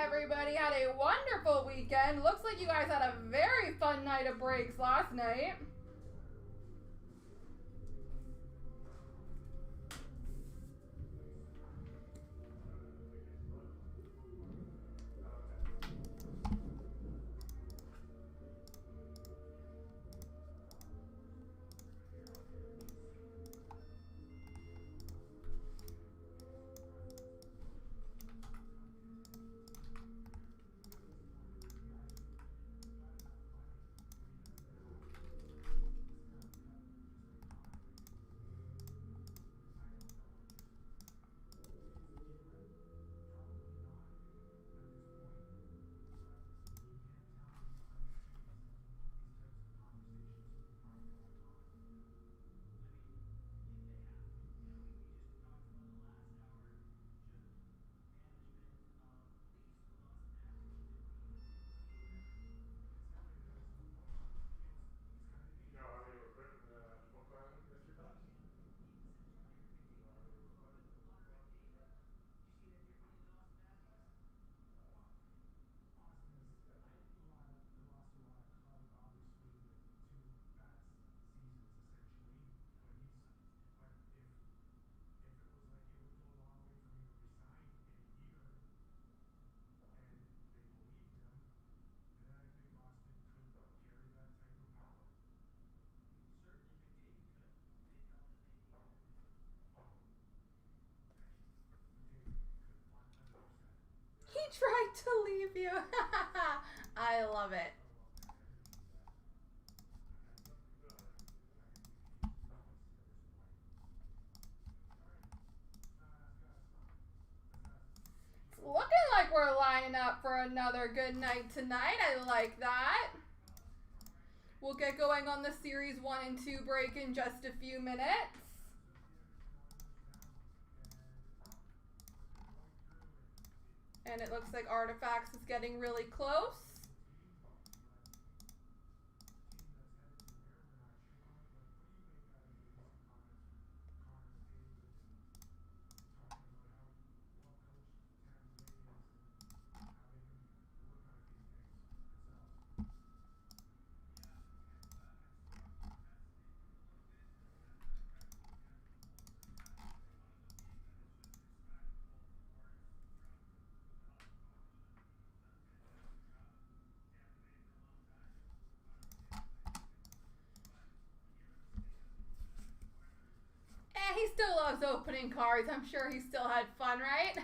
everybody had a wonderful weekend. Looks like you guys had a very fun night of breaks last night. He tried to leave you. I love it. It's looking like we're lining up for another good night tonight. I like that. We'll get going on the Series 1 and 2 break in just a few minutes. And it looks like Artifacts is getting really close. He still loves opening cards. I'm sure he still had fun, right?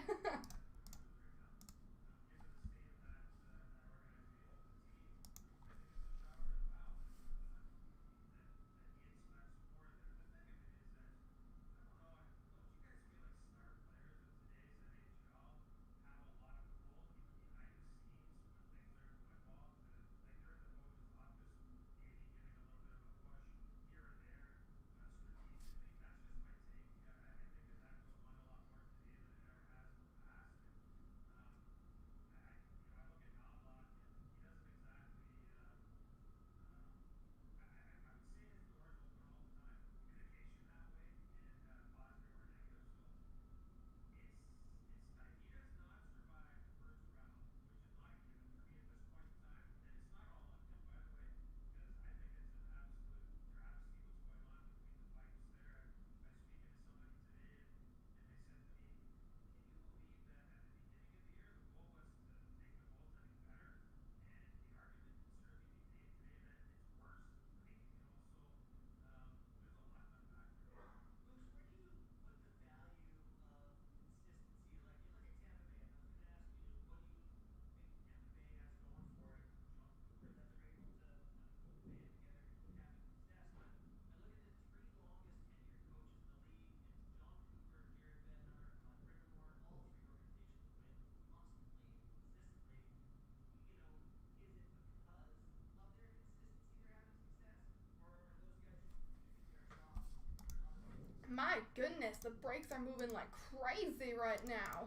My goodness, the breaks are moving like crazy right now.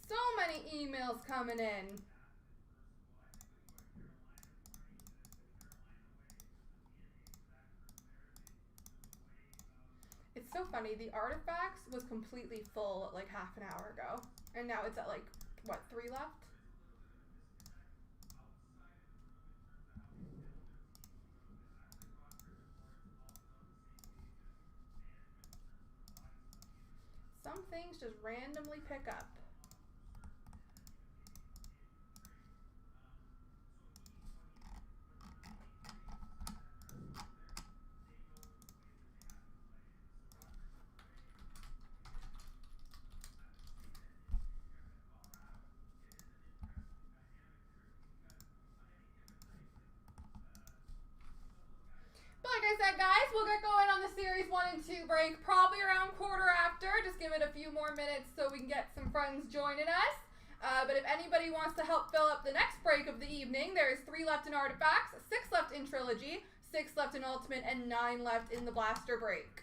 So many emails coming in. It's so funny. The Artifacts was completely full like half an hour ago. And now it's at like what, 3 left? Some things just randomly pick up. Like I said, guys, we'll get going on the Series 1 and 2 break probably around quarter after. Just give it a few more minutes so we can get some friends joining us. But if anybody wants to help fill up the next break of the evening, there's 3 left in Artifacts, 6 left in Trilogy, 6 left in Ultimate, and 9 left in the Blaster break.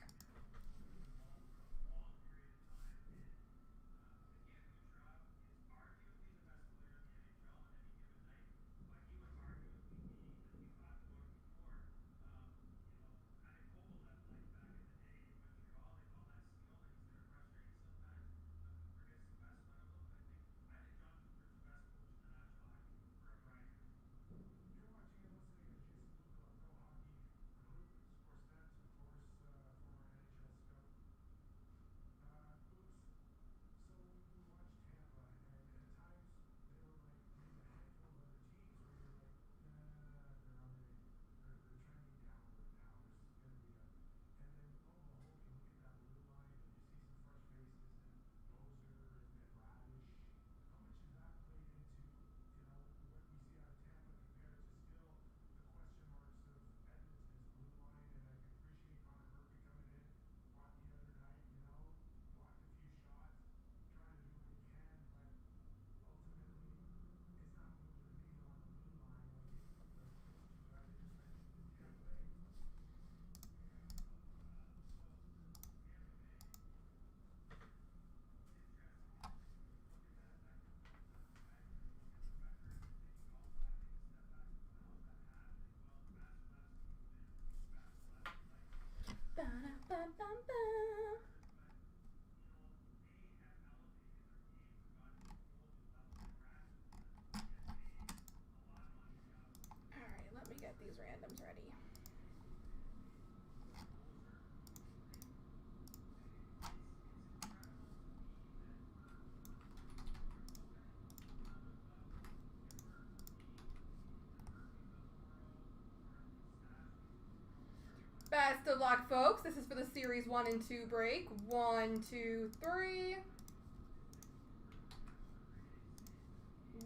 Alright, let me get these randoms ready. Best of luck, folks. This is for the Series 1 and 2 break. 1, 2, 3.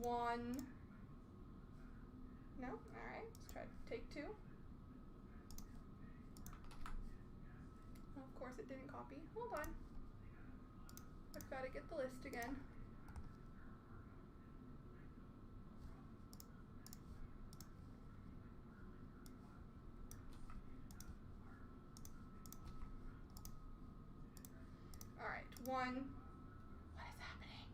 1. No? Alright, let's try to take 2. Oh, of course it didn't copy. Hold on. I've got to get the list again. Alright, 1. What is happening?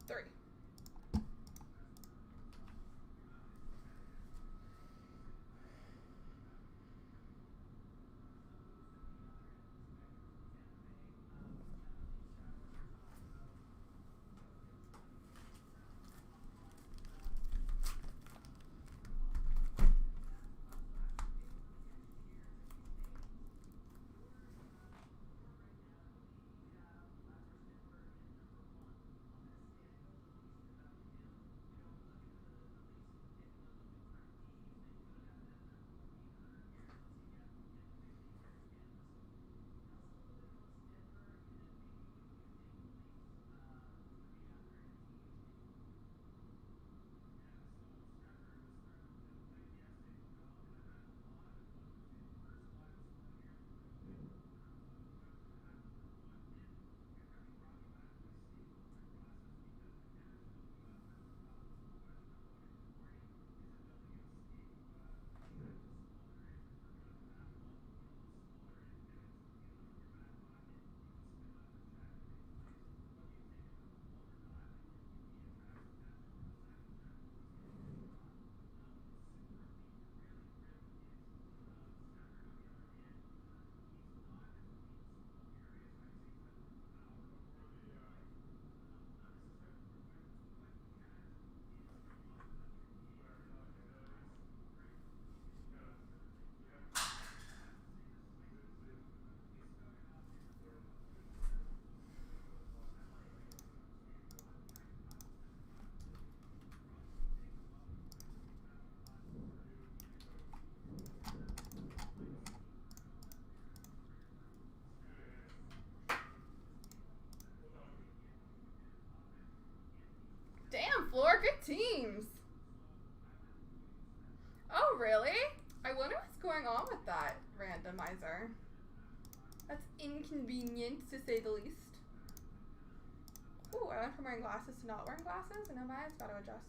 Three. atomizer. That's inconvenient, to say the least. Ooh, I went from wearing glasses to not wearing glasses, and now my eyes got to adjust.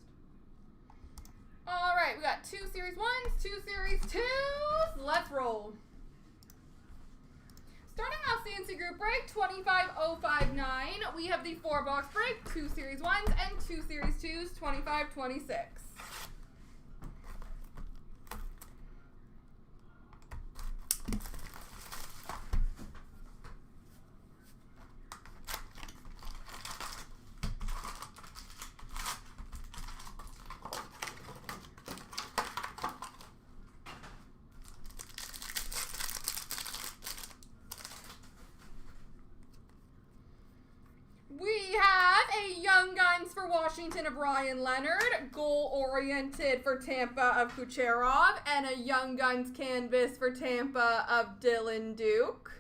All right, we got 2 Series 1s, 2 Series 2s. Let's roll. Starting off CNC Group Break 25059, we have the 4-box break, 2 Series 1s and 2 Series 2s, 2526. We have a Young Guns for Washington of Ryan Leonard, goal-oriented for Tampa of Kucherov, and a Young Guns canvas for Tampa of Dylan Duke.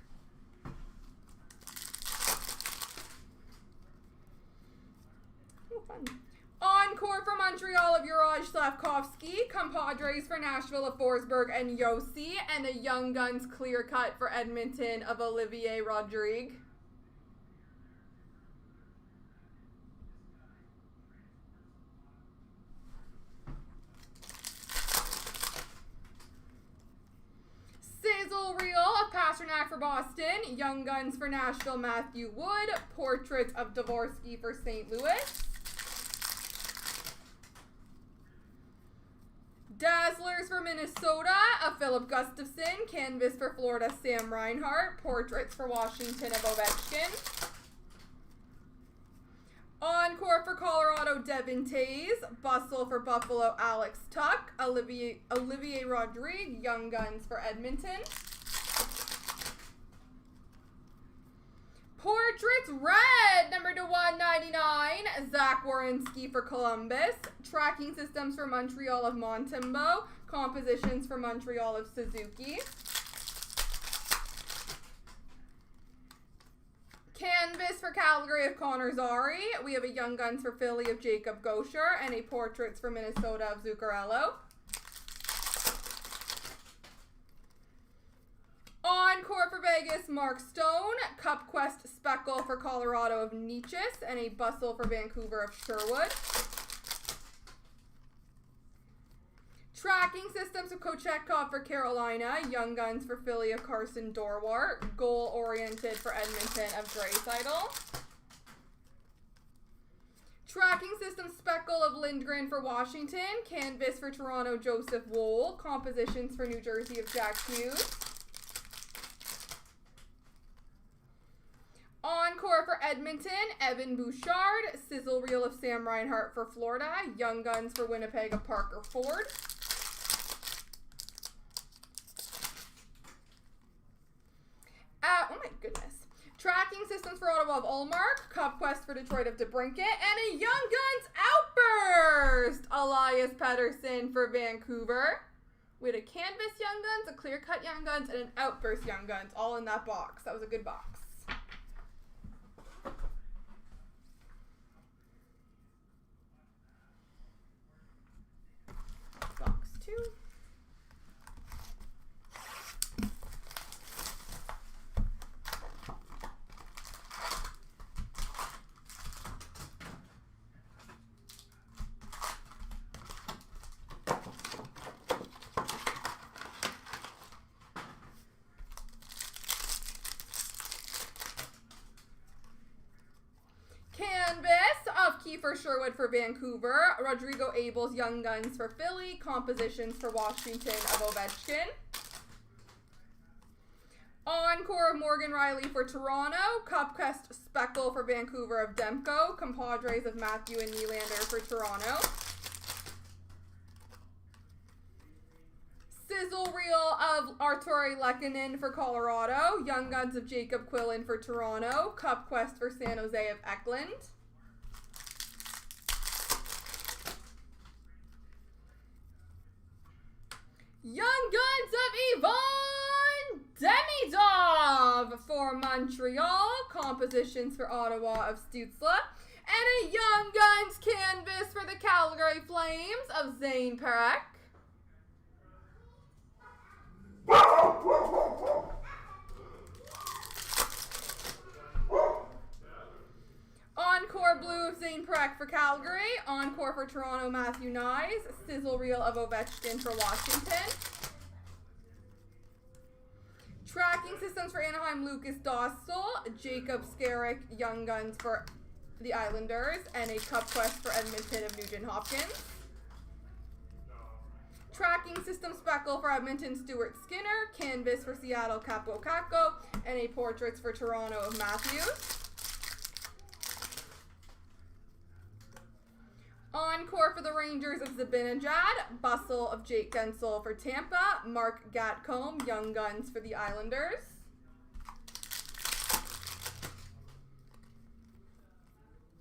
Fun. Encore for Montreal of Juraj Slavkovsky, Compadres for Nashville of Forsberg and Yossi, and a Young Guns clear cut for Edmonton of Olivier Rodrigue. Sizzle Reel of Pasternak for Boston, Young Guns for Nashville, Matthew Wood, Portraits of Dvorsky for St. Louis. Dazzlers for Minnesota of Philip Gustafson, Canvas for Florida, Sam Reinhart, Portraits for Washington of Ovechkin. Encore for Colorado, Devin Tays. Bustle for Buffalo, Alex Tuck. Olivier Rodrigue, Young Guns for Edmonton. Portraits Red, number to 199, Zach Werenski for Columbus. Tracking Systems for Montreal of Montembeault. Compositions for Montreal of Suzuki. Canvas for Calgary of Connor Zary. We have a Young Guns for Philly of Jacob Gaucher and a Portraits for Minnesota of Zuccarello. Encore for Vegas, Mark Stone. Cup Quest Speckle for Colorado of Nietzsche and a Bustle for Vancouver of Sherwood. Tracking Systems of Kochetkov for Carolina, Young Guns for Philly of Carson Dorwart, goal-oriented for Edmonton of Draisaitl. Tracking Systems Speckle of Lindgren for Washington, Canvas for Toronto, Joseph Wohl, Compositions for New Jersey of Jack Hughes. Encore for Edmonton, Evan Bouchard, Sizzle Reel of Sam Reinhart for Florida, Young Guns for Winnipeg of Parker Ford. Oh my goodness. Tracking Systems for Ottawa of Ullmark, Cup Quest for Detroit of DeBrincat, and a Young Guns Outburst! Elias Pettersson for Vancouver. We had a Canvas Young Guns, a Clear Cut Young Guns, and an Outburst Young Guns, all in that box. That was a good box. Box 2. For Sherwood for Vancouver, Rodrigo Abel's Young Guns for Philly, Compositions for Washington of Ovechkin. Encore of Morgan Riley for Toronto, Cup Quest Speckle for Vancouver of Demko, Compadres of Matthew and Nylander for Toronto. Sizzle Reel of Arturi Lehkonen for Colorado, Young Guns of Jacob Quillen for Toronto, Cup Quest for San Jose of Eklund. Young Guns of Ivan Demidov for Montreal, Compositions for Ottawa of Stützle, and a Young Guns canvas for the Calgary Flames of Zane Parekh. blue of Zane Prek for Calgary. Encore for Toronto, Matthew Nyes. Sizzle reel of Ovechkin for Washington. Tracking systems for Anaheim, Lucas Dostal. Jacob Skarek, Young Guns for the Islanders. And a Cup Quest for Edmonton of Nugent Hopkins. Tracking system speckle for Edmonton, Stuart Skinner. Canvas for Seattle, Capo Caco. And a portraits for Toronto of Matthews. Encore for the Rangers of Zibanejad. Bustle of Jake Gensel for Tampa. Mark Gatcombe, Young Guns for the Islanders.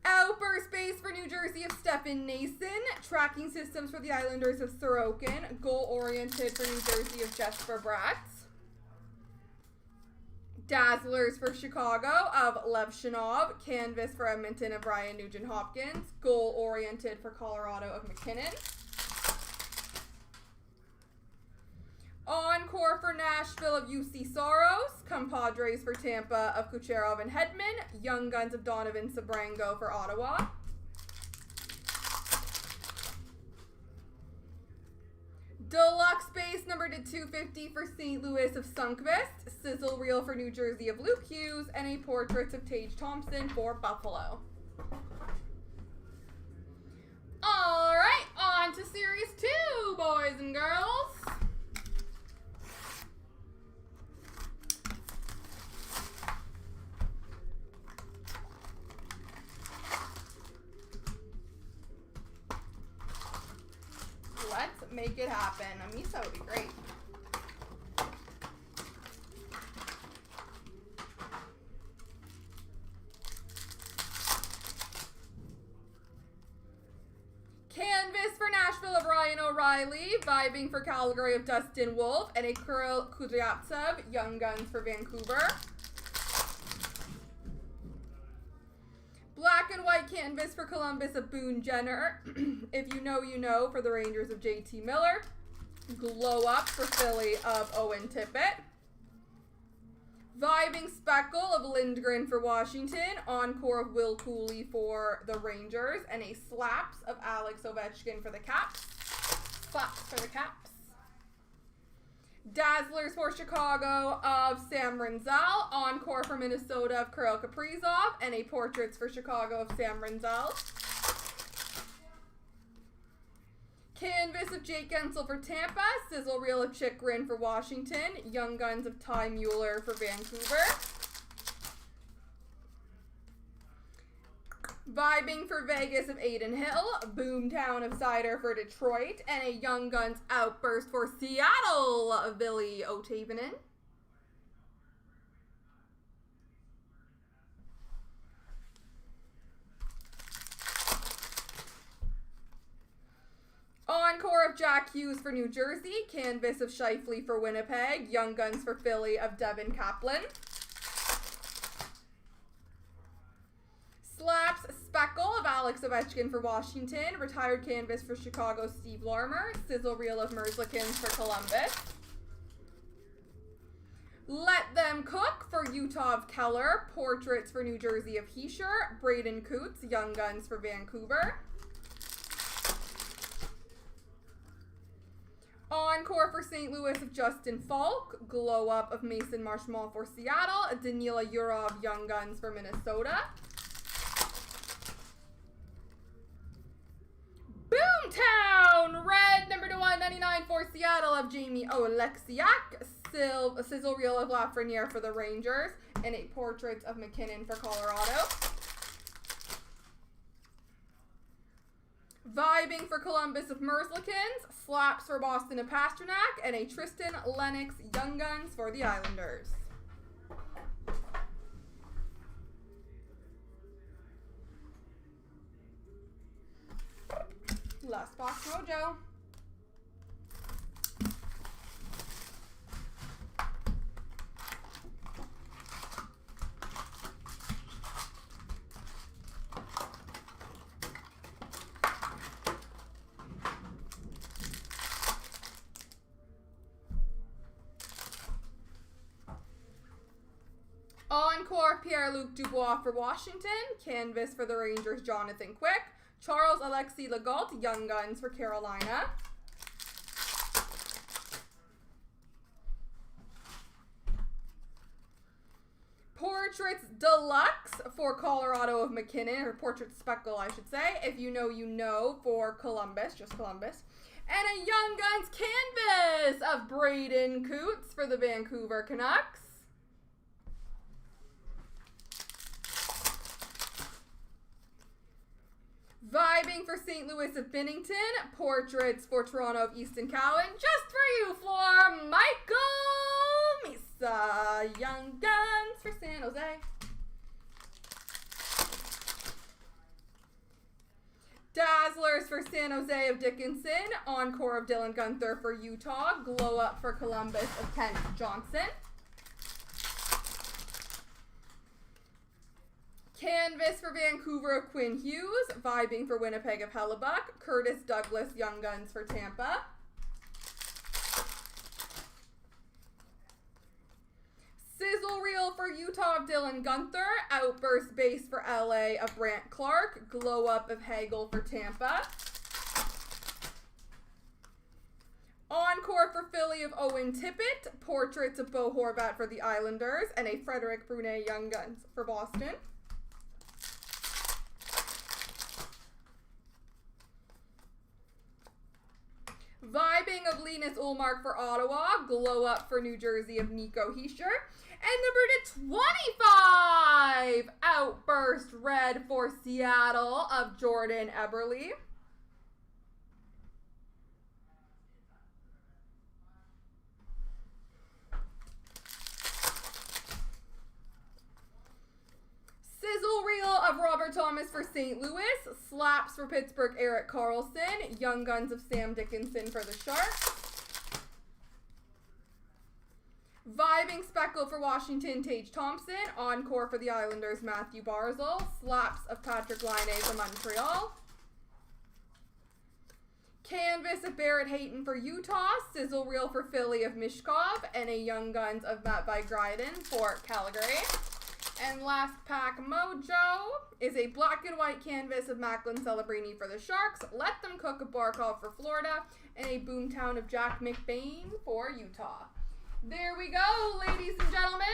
Outburst base for New Jersey of Stefan Nason. Tracking systems for the Islanders of Sorokin. Goal oriented for New Jersey of Jesper Bratt. Dazzlers for Chicago of Lev Shinov. Canvas for Edmonton of Ryan Nugent-Hopkins. Goal-oriented for Colorado of McKinnon. Encore for Nashville of UC Soros. Compadres for Tampa of Kucherov and Hedman. Young Guns of Donovan Sabrango for Ottawa. Deluxe base number to 250 for St. Louis of Sunkvist. Sizzle reel for New Jersey of Luke Hughes. And a portraits of Tage Thompson for Buffalo. All right, on to Series 2, boys and girls. Let's make it happen. A Misa would be great. Canvas for Nashville of Ryan O'Reilly. Vibing for Calgary of Dustin Wolf. And a Kirill Kudryavtsev, Young Guns for Vancouver. Black and white canvas for Columbus of Boone Jenner. If you know, you know for the Rangers of JT Miller. Glow up for Philly of Owen Tippett. Vibing speckle of Lindgren for Washington. Encore of Will Cooley for the Rangers. And a slaps of Alex Ovechkin for the Caps. Slaps for the Caps. Dazzlers for Chicago of Sam Rinzel. Encore for Minnesota of Kirill Kaprizov. And a portraits for Chicago of Sam Rinzel. Canvas of Jake Gensel for Tampa. Sizzle reel of Chikrin for Washington. Young Guns of Ty Mueller for Vancouver. Vibing for Vegas of Aiden Hill. Boomtown of Cider for Detroit. And a Young Guns outburst for Seattle of Billy Otavanen. Encore of Jack Hughes for New Jersey. Canvas of Scheifele for Winnipeg. Young Guns for Philly of Devin Kaplan. Slaps speckle of Alex Ovechkin for Washington. Retired canvas for Chicago, Steve Larmer. Sizzle reel of Merzlikins for Columbus. Let Them Cook for Utah of Keller. Portraits for New Jersey of Heischer. Braden Coots, Young Guns for Vancouver. Encore for St. Louis of Justin Falk. Glow up of Mason Marchment for Seattle. Danila Yurov, Young Guns for Minnesota. Boomtown! Red number to 199 for Seattle of Jamie Oleksiak. Sizzle reel of Lafreniere for the Rangers. And a portraits of McKinnon for Colorado. Vibing for Columbus of Merzlikins. Slaps for Boston of Pasternak. And a Tristan Lennox Young Guns for the Islanders. Last box mojo. Encore, Pierre-Luc Dubois for Washington. Canvas for the Rangers, Jonathan Quick. Charles Alexis Legault, Young Guns for Carolina. Portraits Deluxe for Colorado of McKinnon, or Portrait Speckle, I should say. If you know, you know, for Columbus, just Columbus. And a Young Guns canvas of Braden Coots for the Vancouver Canucks. Vibing for St. Louis of Binnington. Portraits for Toronto of Easton Cowan. Just for you, Floor, Michael Misa. Young Guns for San Jose. Dazzlers for San Jose of Dickinson. Encore of Dylan Guenther for Utah. Glow Up for Columbus of Kent Johnson. Canvas for Vancouver of Quinn Hughes. Vibing for Winnipeg of Hellebuck. Curtis Douglas, Young Guns for Tampa. Sizzle Reel for Utah of Dylan Guenther. Outburst Base for LA of Brant Clark. Glow Up of Hagel for Tampa. Encore for Philly of Owen Tippett. Portraits of Bo Horvat for the Islanders. And a Frederic Brunet Young Guns for Boston. Vibing of Linus Ullmark for Ottawa. Glow Up for New Jersey of Nico Hischier. And number /25, Outburst Red for Seattle of Jordan Eberle. Sizzle Reel of Robert Thomas for St. Louis. Slaps for Pittsburgh, Erik Karlsson. Young Guns of Sam Dickinson for the Sharks. Vibing Speckle for Washington, Tage Thompson. Encore for the Islanders, Matthew Barzal. Slaps of Patrick Laine for Montreal. Canvas of Barrett Hayton for Utah. Sizzle Reel for Philly of Mishkov. And a Young Guns of Matt Vigryden for Calgary. And last pack mojo is a black and white canvas of Macklin Celebrini for the Sharks. Let Them Cook of Barkov for Florida. And a Boomtown of Jack McBain for Utah. There we go, ladies and gentlemen.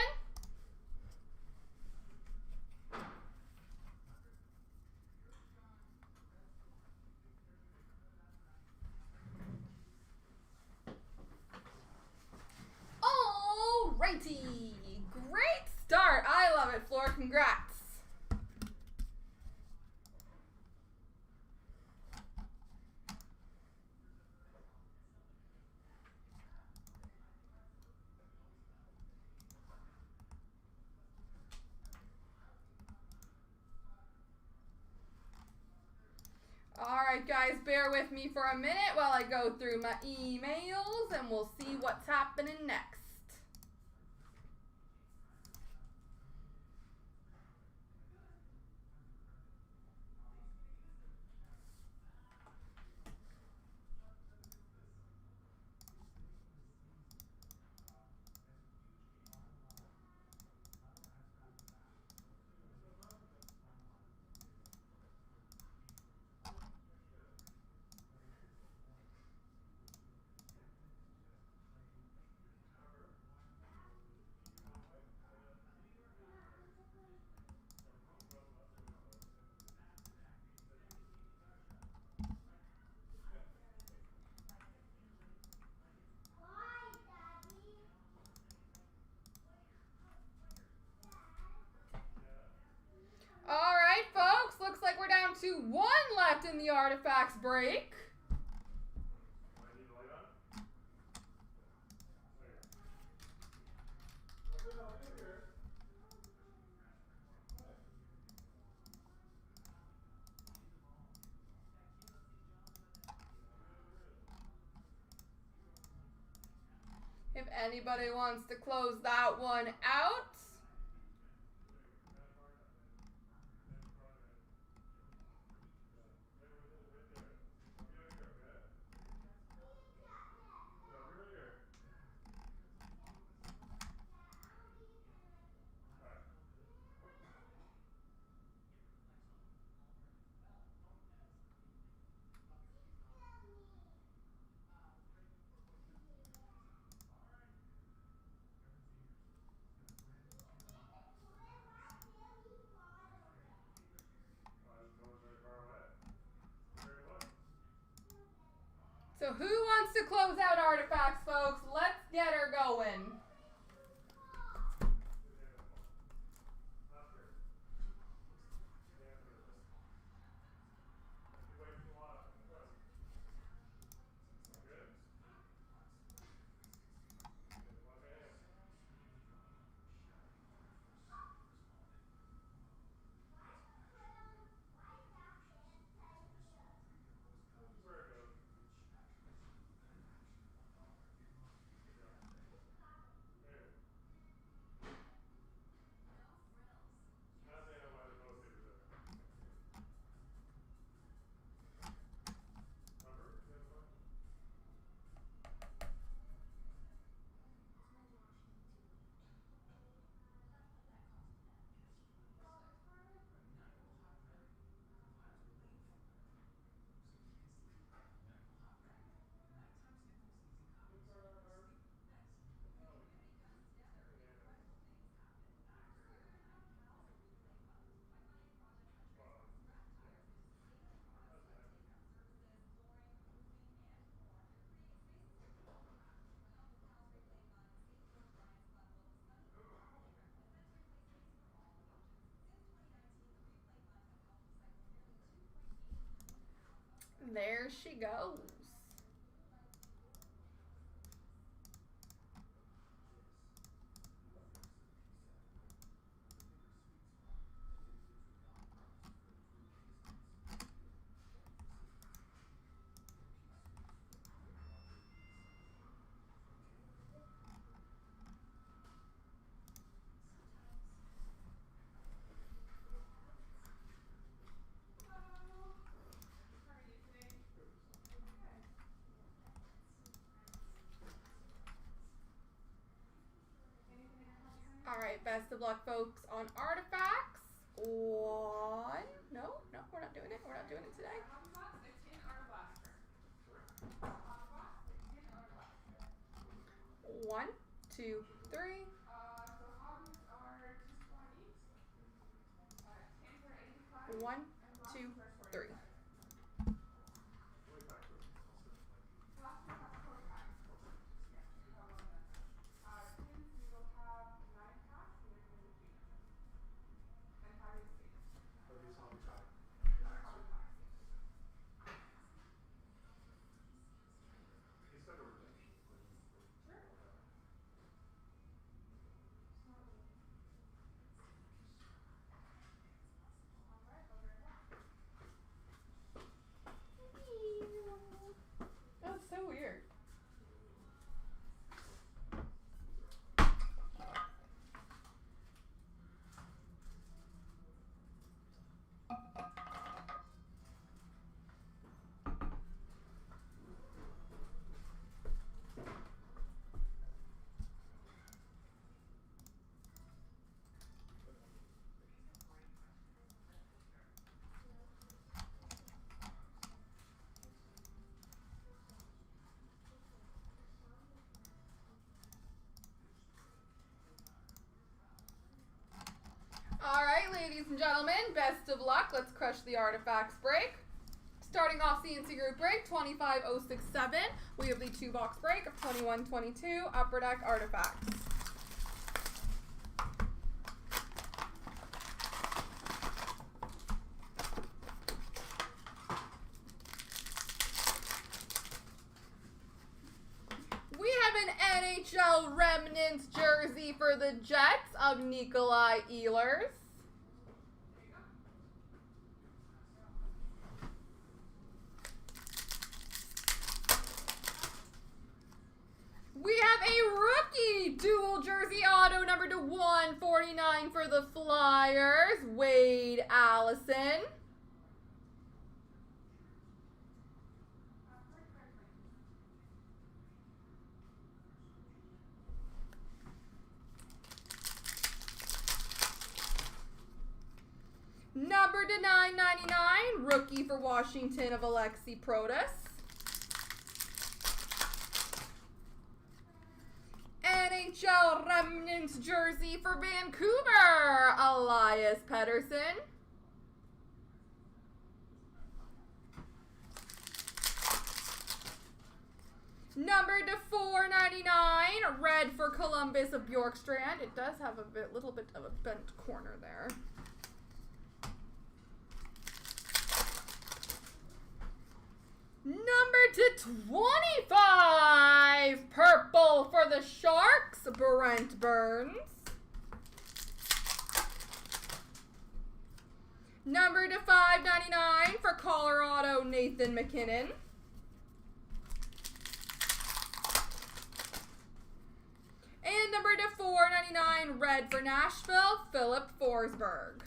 Alrighty. Great start. I love it, Floor. Congrats. Alright guys, bear with me for a minute while I go through my emails and we'll see what's happening next. Alright folks, looks like we're down to one left in the Artifacts break. If anybody wants to close that one out. wants to close out artifacts, folks? Let's get her going. There she goes. All right, best of luck, folks, on artifacts. One. No, we're not doing it. We're not doing it today. 1, 2, 3. 1, 2, 3. That's so weird. All right, ladies and gentlemen, best of luck. Let's crush the artifacts break. Starting off CNC Group Break 25067, we have the 2-box break of 2122 Upper Deck artifacts. We have an NHL Remnants jersey for the Jets of Nikolai Ehlers. We have a rookie dual jersey auto number to 149 for the Flyers, Wade Allison. Number to 999, rookie for Washington of Alexi Protas. NHL Remnants jersey for Vancouver, Elias Pettersson. Number to 499, red for Columbus of Bjorkstrand. It does have a little bit of a bent corner there. Number to 25, purple for the Sharks, Brent Burns. Number to 599 for Colorado, Nathan McKinnon. And number to 499, red for Nashville, Philip Forsberg.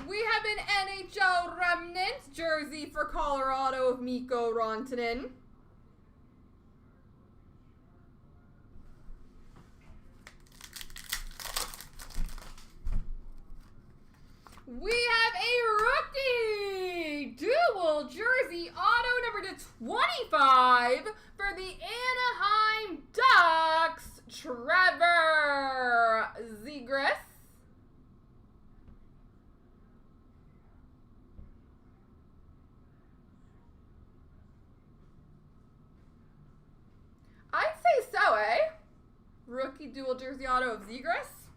We have an NHL Remnant jersey for Colorado of Mikko Rantanen. We have a rookie dual jersey auto number to 25 for the Anaheim Ducks, Trevor Zegras. I'd say so, eh? Rookie dual jersey auto of Zegras.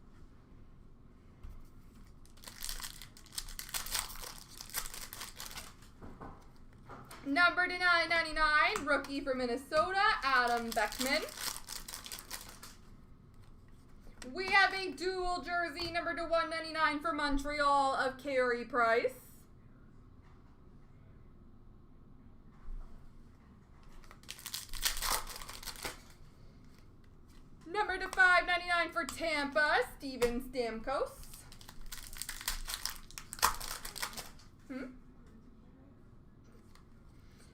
Number to 999, rookie for Minnesota, Adam Beckman. We have a dual jersey, number to 199 for Montreal of Carey Price. Number to 599 for Tampa, Steven Stamkos.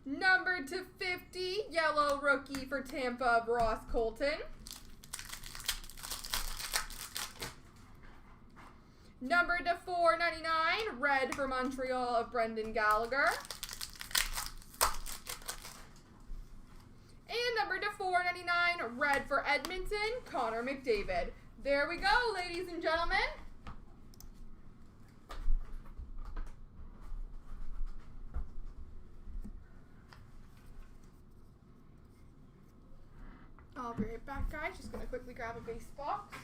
Number to 50, yellow rookie for Tampa of Ross Colton. Number to 499, red for Montreal of Brendan Gallagher. And number to 499, red for Edmonton, Connor McDavid. There we go, ladies and gentlemen. I'll be right back, guys. Just going to quickly grab a base box.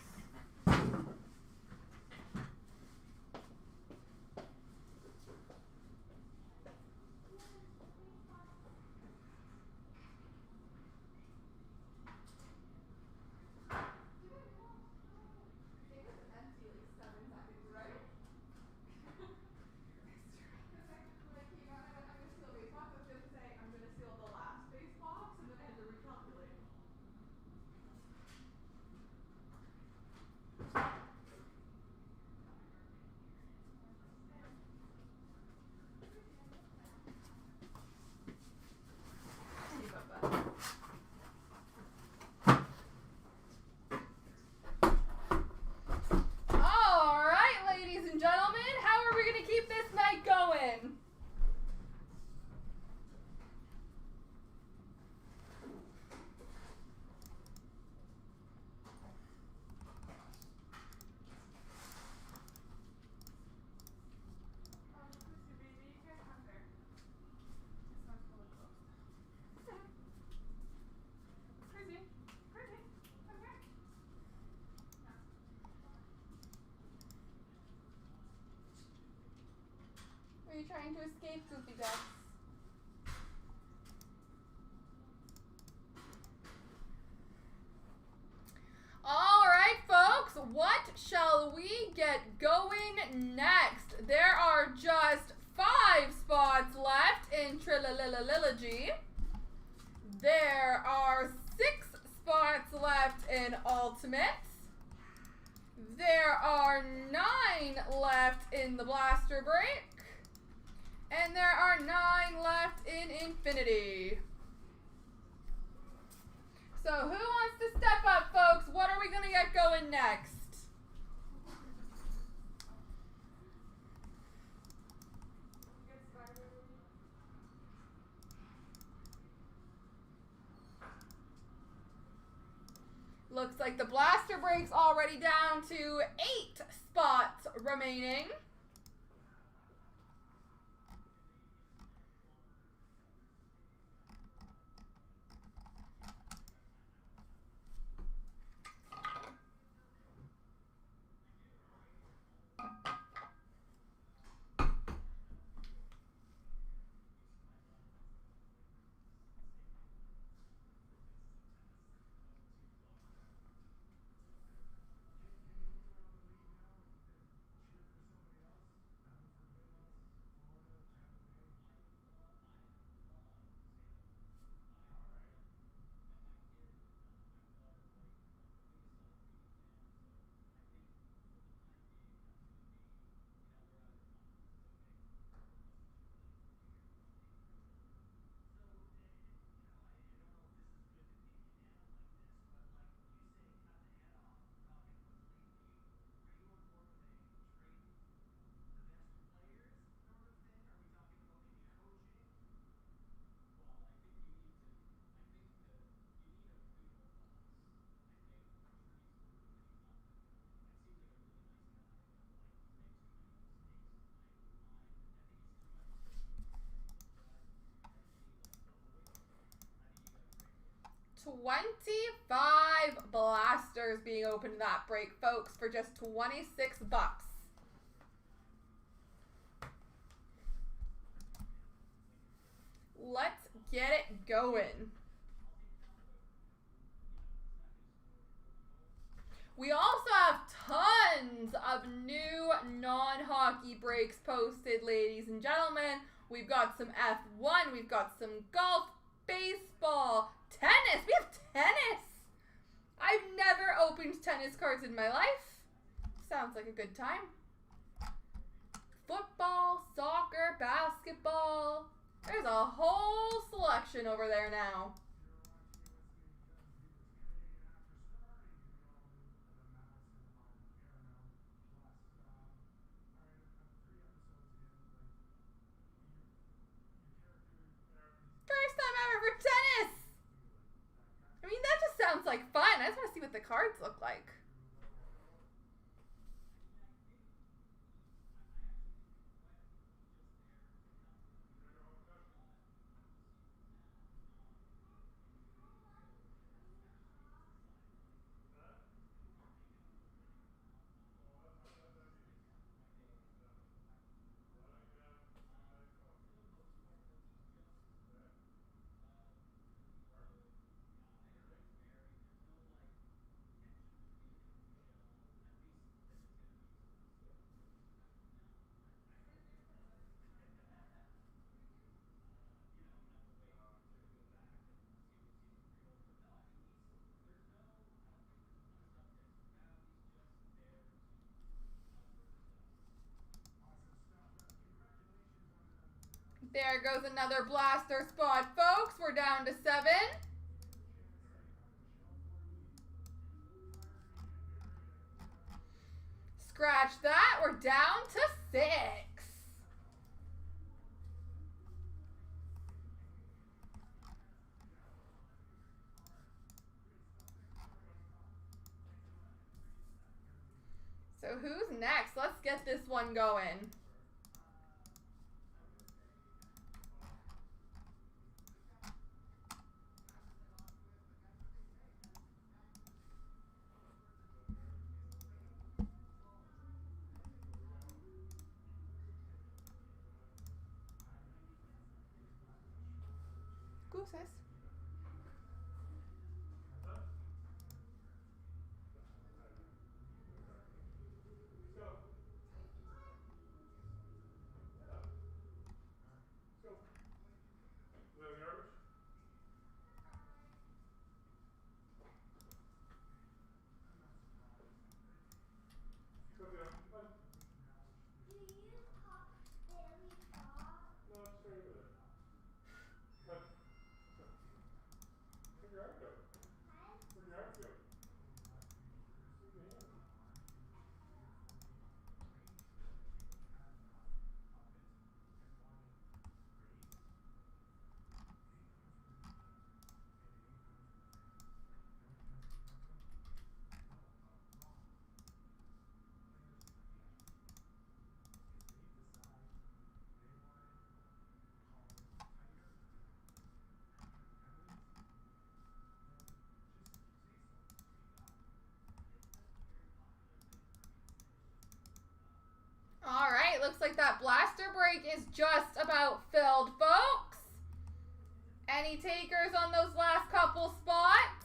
Are you trying to escape, Goofy Ducks? Alright, folks, what shall we get going next? There are just 5 spots left in Trilogy. There are 6 spots left in Ultimates. There are 9 left in the Blaster Break. And there are 9 left in Infinity. So who wants to step up, folks? What are we going to get going next? Looks like the blaster breaks already down to 8 spots remaining. $25 blasters being opened in that break, folks, for just 26 bucks. Let's get it going. We also have tons of new non-hockey breaks posted, ladies and gentlemen. We've got some F1, we've got some golf, baseball, tennis. We have tennis. I've never opened tennis cards in my life. Sounds like a good time. Football, soccer, basketball. There's a whole selection over there now. First time ever for tennis. I mean, that just sounds like fun. I just want to see what the cards look like. There goes another blaster spot, folks. We're down to 7. Scratch that. We're down to 6. So who's next? Let's get this one going. Gooses. blaster break is just about filled, folks. Any takers on those last couple spots?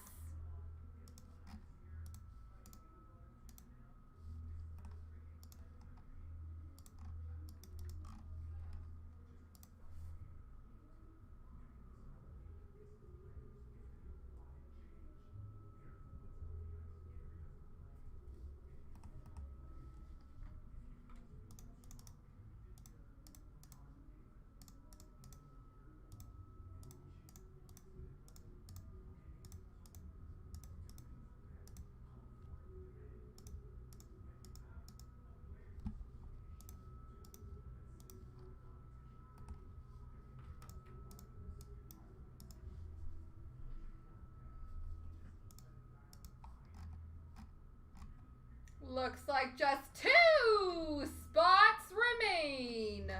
Looks like just 2 spots remain.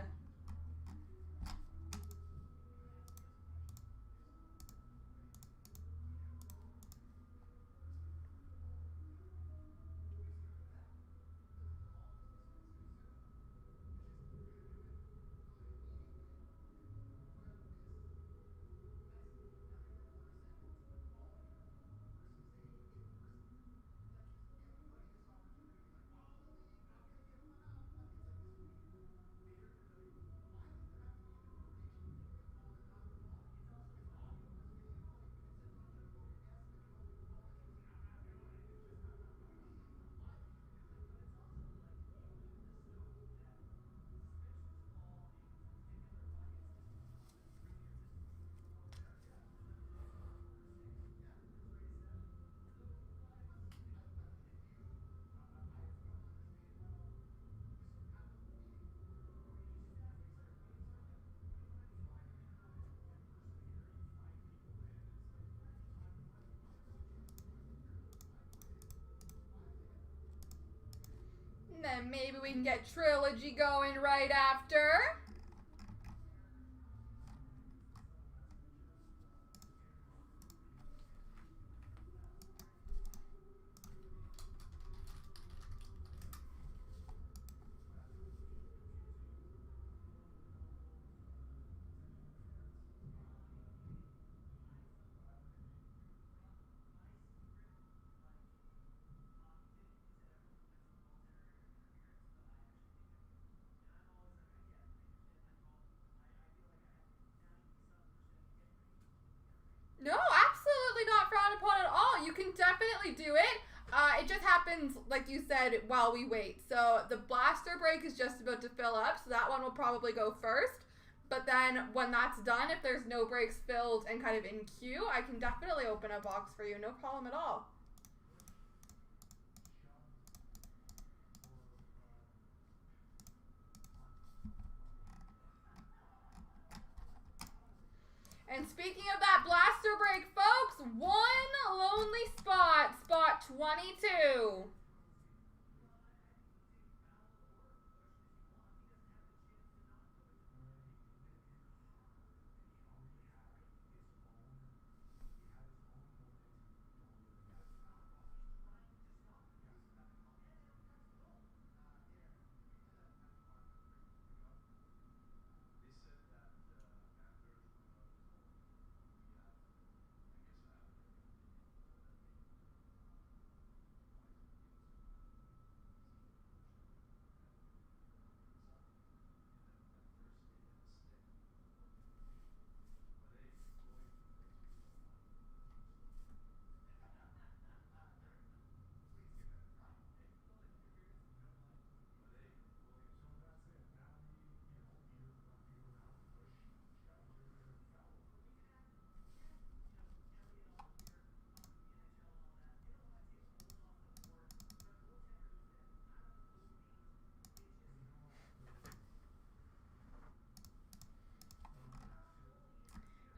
And then maybe we can get Trilogy going right after. No, absolutely not frowned upon at all. You can definitely do it. It just happens, like you said, while we wait. So the blaster break is just about to fill up, so that one will probably go first. But then when that's done, if there's no breaks filled and kind of in queue, I can definitely open a box for you. No problem at all. And speaking of that blaster break, folks, 1 lonely spot, spot 22.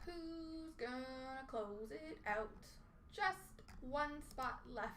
Who's gonna close it out? Just 1 spot left.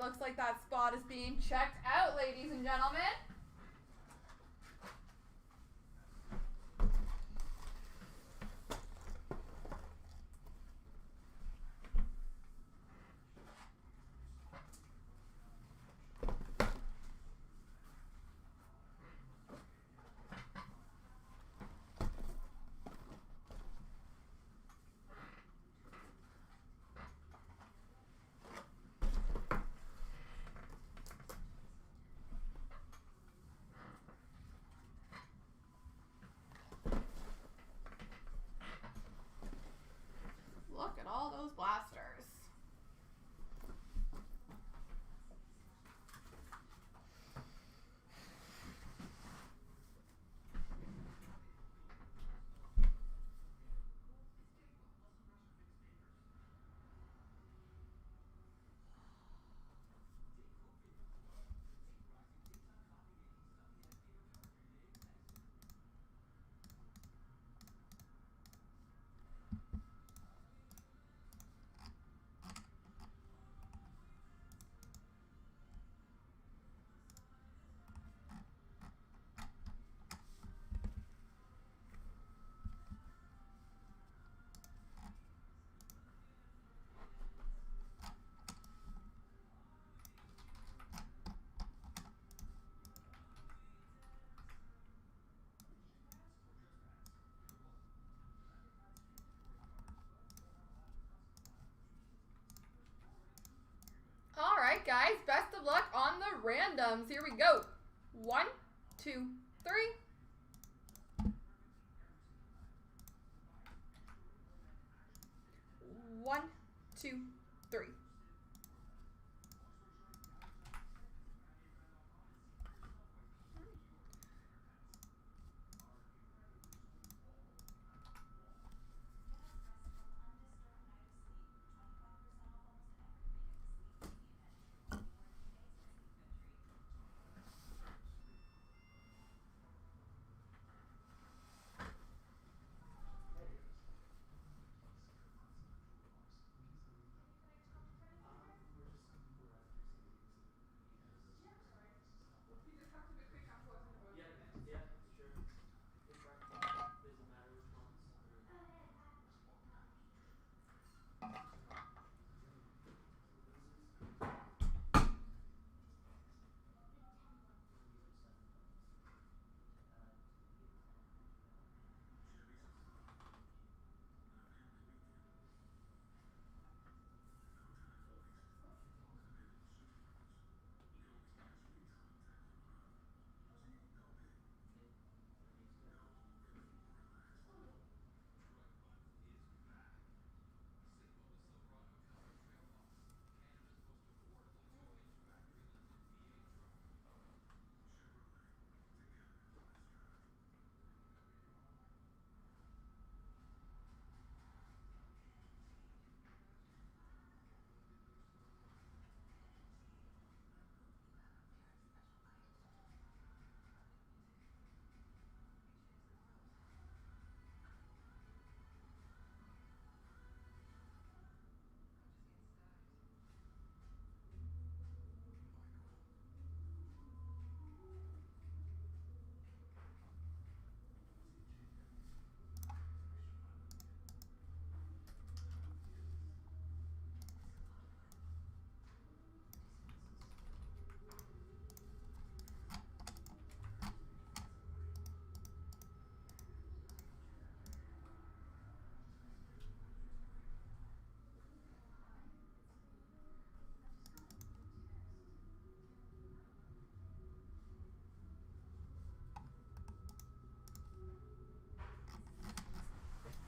looks like that spot is being checked out, ladies and gentlemen. Look at all those blasters. All right, guys, best of luck on the randoms. Here we go. 1, 2, 3. 1, 2, 3.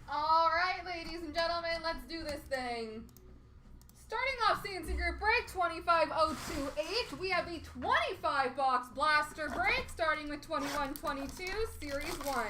All right, ladies and gentlemen, let's do this thing. Starting off Cnc Group Break 25028, we have the 25 box blaster break starting with 2122 Series 1.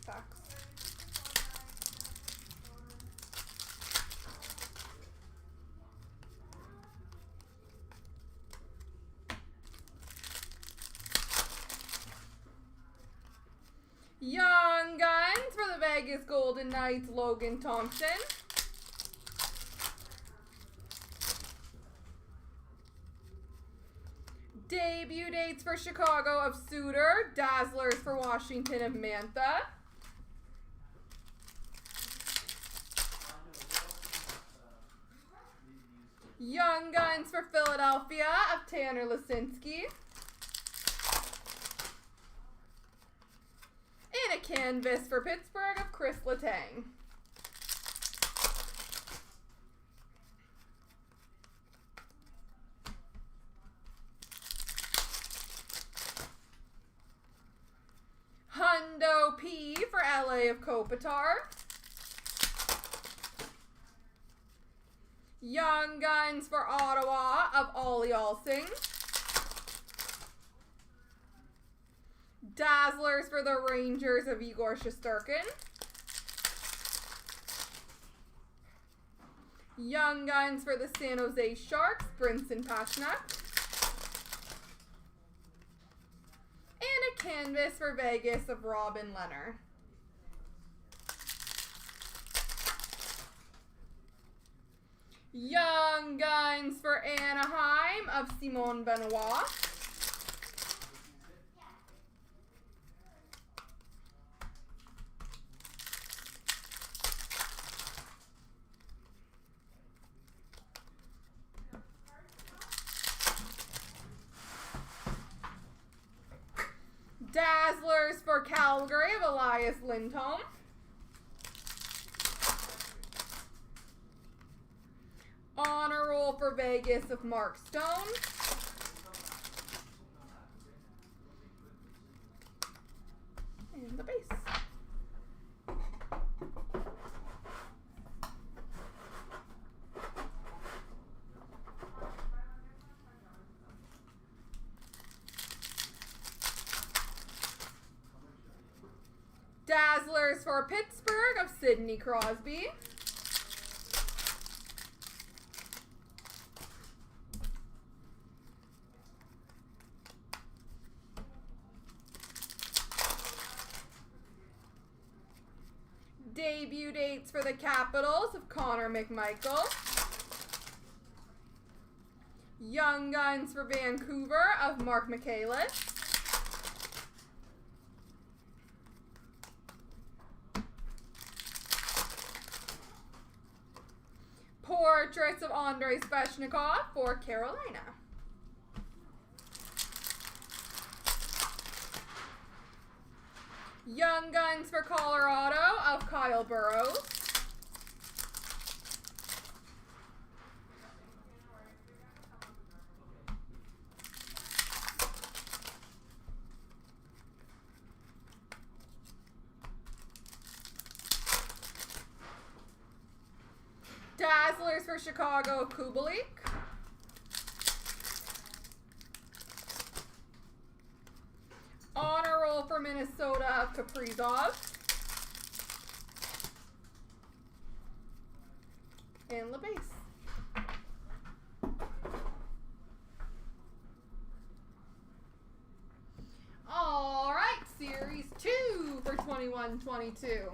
packs. Young Guns for the Vegas Golden Knights, Logan Thompson. Debut dates for Chicago of Suter. Dazzlers for Washington of Mantha. Young Guns for Philadelphia of Tanner Lisinski. And a canvas for Pittsburgh of Chris Letang. Hundo P for LA of Kopitar. Young Guns for Ottawa of Ollie Alsing. Dazzlers for the Rangers of Igor Shesterkin. Young Guns for the San Jose Sharks, Brinson Pasnak. And a canvas for Vegas of Robin Leonard. Young Guns for Anaheim of Simon Benoit. Dazzlers for Calgary of Elias Lindholm. Honor Roll for Vegas of Mark Stone. And the base. Dazzlers for Pittsburgh of Sidney Crosby. Debut dates for the Capitals of Connor McMichael. Young Guns for Vancouver of Mark Michaelis. Portraits of Andrei Svechnikov for Carolina. Young Guns for Colorado of Kyle Burrows. Dazzlers for Chicago of Kubalik. Honor Roll for Minnesota of Kaprizov. And LeBase. All right, Series 2 for 21-22.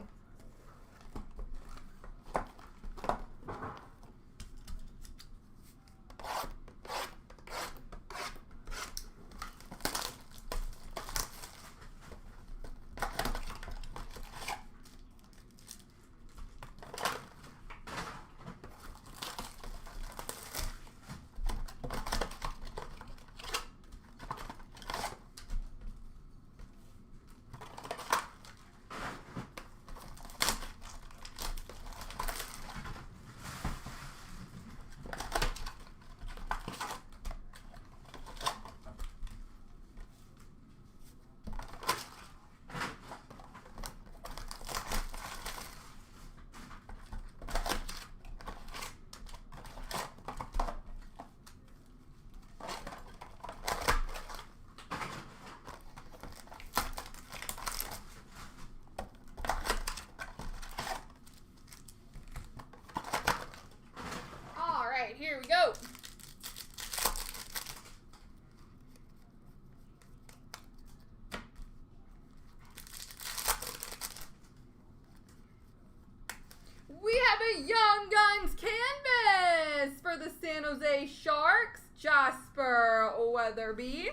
a Young Guns canvas for the San Jose Sharks, Jasper Weatherby.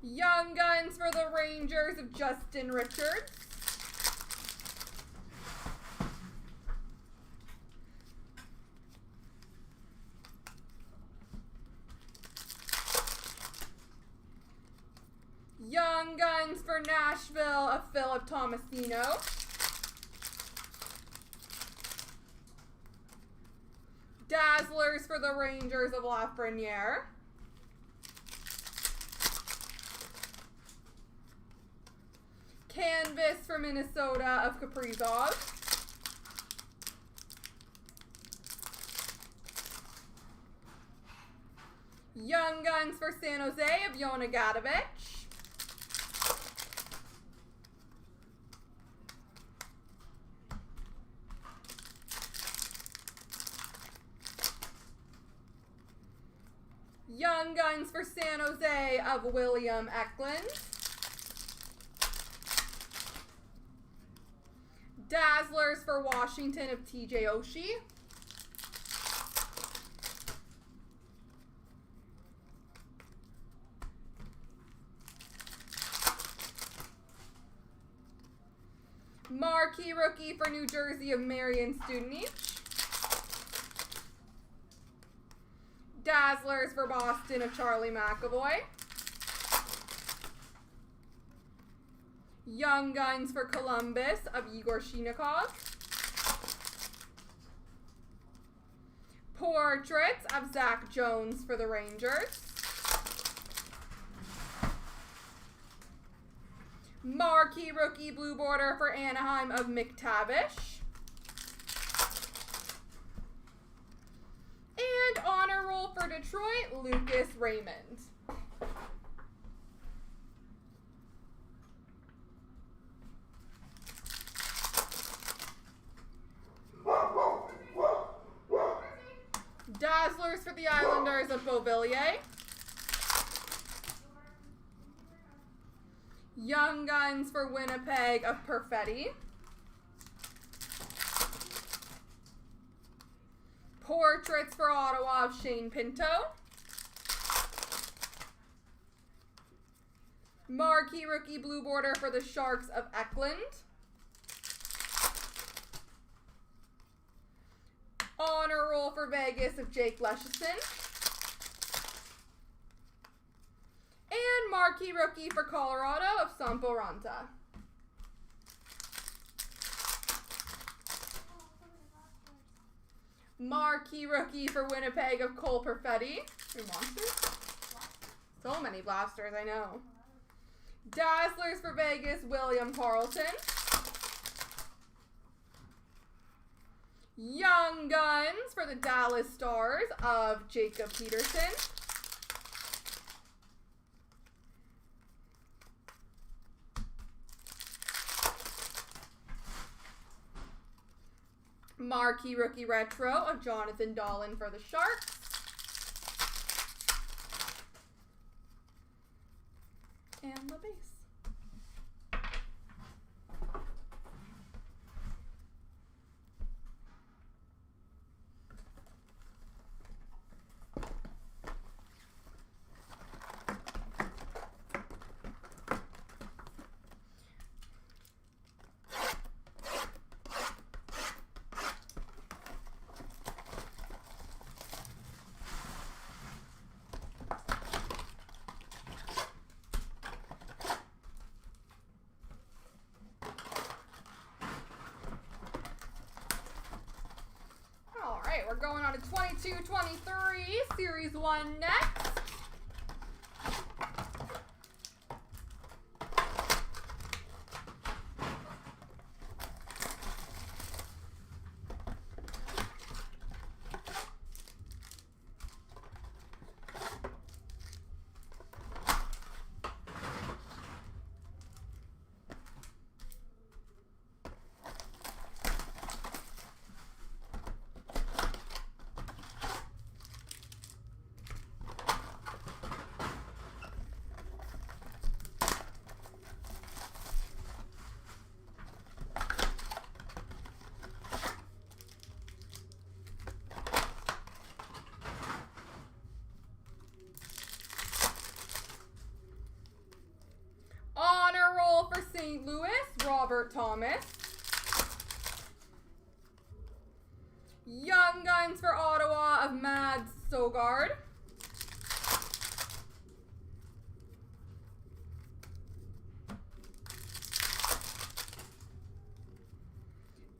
Young Guns for the Rangers of Justin Richards. Young Guns for Nashville of Philip Tomasino. Dazzlers for the Rangers of Lafreniere. Canvas for Minnesota of Kaprizov. Young Guns for San Jose of Yona Gadovich. Young Guns for San Jose of William Eklund. Dazzlers for Washington of TJ Oshie. Marquee Rookie for New Jersey of Marian Studenic. Dazzlers for Boston of Charlie McAvoy. Young Guns for Columbus of Igor Shchinnikov. Portraits of Zach Jones for the Rangers. Marquee Rookie Blue Border for Anaheim of McTavish. And Honor Roll for Detroit, Lucas Raymond. Dazzlers for the Islanders of Beauvillier. Young Guns for Winnipeg of Perfetti. Portraits for Ottawa of Shane Pinto. Marquee Rookie Blue Border for the Sharks of Eklund. Honor Roll for Vegas of Jake Leschyshyn. And Marquee Rookie for Colorado of Sampo Ranta. Marquee Rookie for Winnipeg of Cole Perfetti. So many blasters, I know. Dazzlers for Vegas, William Carlson. Young Guns for the Dallas Stars of Jacob Peterson. Marquee Rookie Retro of Jonathan Dolan for the Sharks. And the base. We're going on to 22-23, Series 1 next. St. Louis, Robert Thomas. Young Guns for Ottawa of Mads Sogard.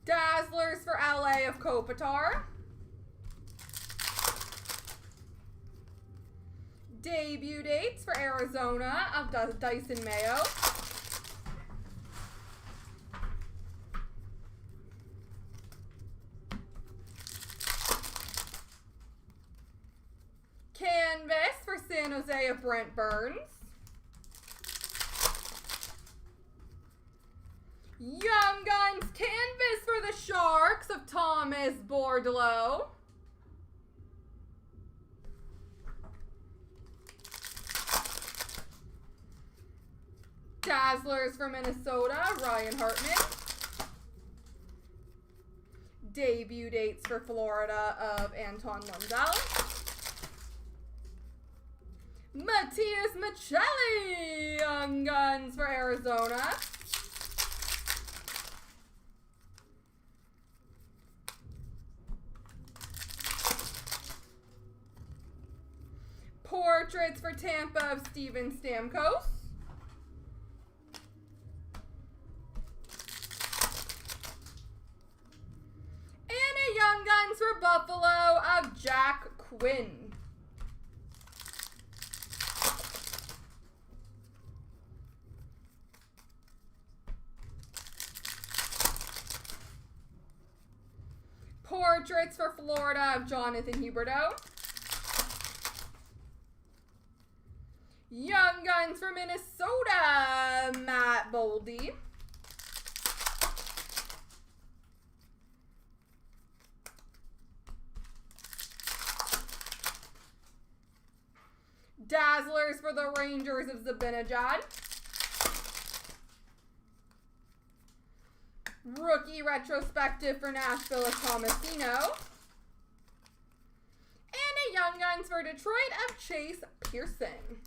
Dazzlers for LA of Kopitar. Debut dates for Arizona of Dyson Mayo. Canvas for San Jose of Brent Burns. Young Guns canvas for the Sharks of Thomas Bordelot. Dazzlers for Minnesota, Ryan Hartman. Debut dates for Florida of Anton Lundell. Matias Michelli, Young Guns for Arizona. Portraits for Tampa of Steven Stamkos. And a Young Guns for Buffalo of Jack Quinn. Portraits for Florida of Jonathan Huberdeau. Young Guns for Minnesota, Matt Boldy. Dazzlers for the Rangers of Zibanejad. Rookie retrospective for Nashville of Tomasino. And a Young Guns for Detroit of Chase Pearson.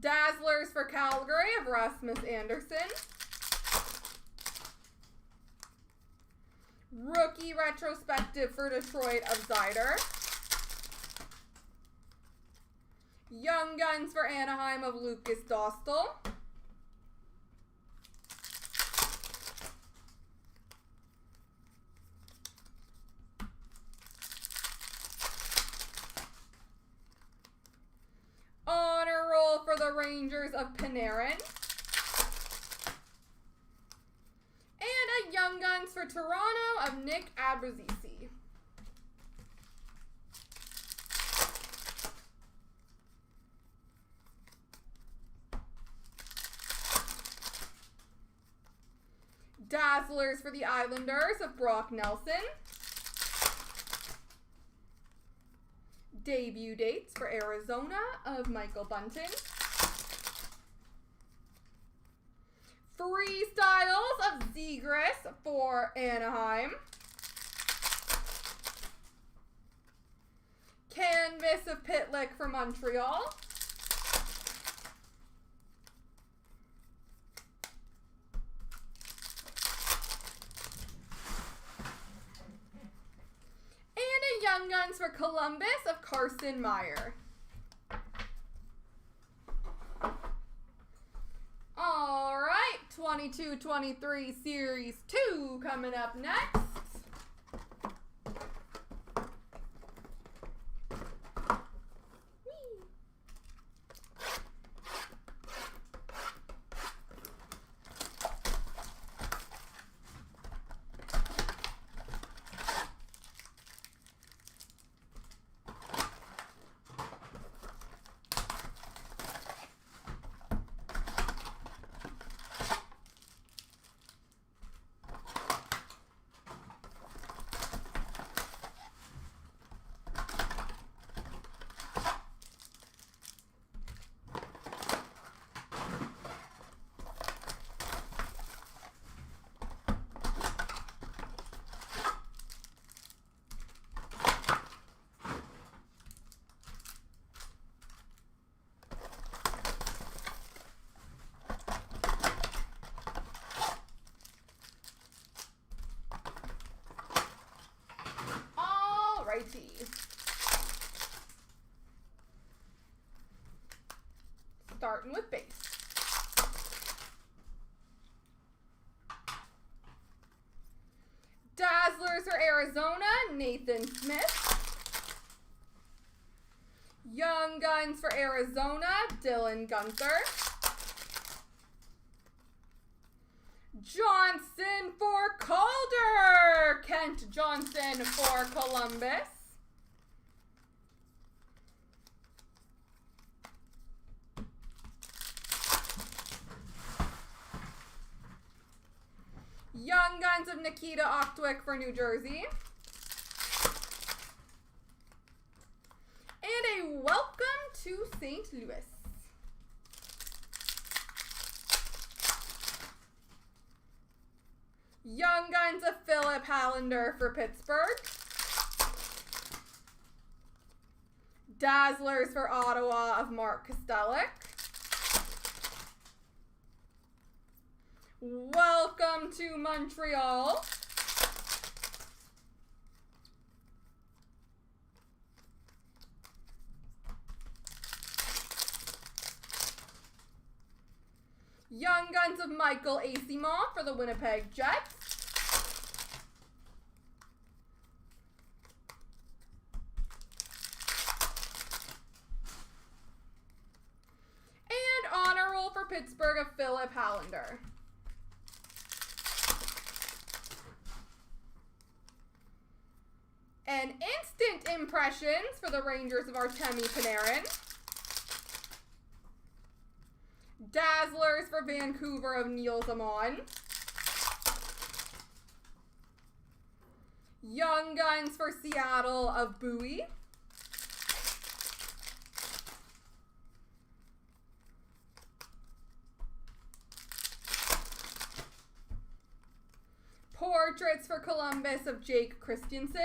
Dazzlers for Calgary of Rasmus Anderson. Rookie retrospective for Detroit of Zyder. Young Guns for Anaheim of Lucas Dostal. Honor roll for the Rangers of Panarin. And a Young Guns for Toronto of Nick Abruzzese. Dazzlers for the Islanders of Brock Nelson. Debut dates for Arizona of Michael Bunting. Freestyles of Zegras for Anaheim. Canvas of Pitlick for Montreal. Young Guns for Columbus of Carson Meyer. All right, 22-23 Series 2 coming up next. starting with base. Dazzlers for Arizona, Nathan Smith. Young Guns for Arizona, Dylan Gunther. Johnson for Calder, Kent Johnson for Columbus. Young Guns of Nikita Oktwick for New Jersey. And a welcome to St. Louis. Young Guns of Philip Hallander for Pittsburgh. Dazzlers for Ottawa of Mark Kostelik. Welcome to Montreal. Young Guns of Michael Asimov for the Winnipeg Jets. And honor roll for Pittsburgh of Philip Hallander. And instant impressions for the Rangers of Artemi Panarin. Dazzlers for Vancouver of Niels Amon. Young Guns for Seattle of Bowie. Portraits for Columbus of Jake Christensen.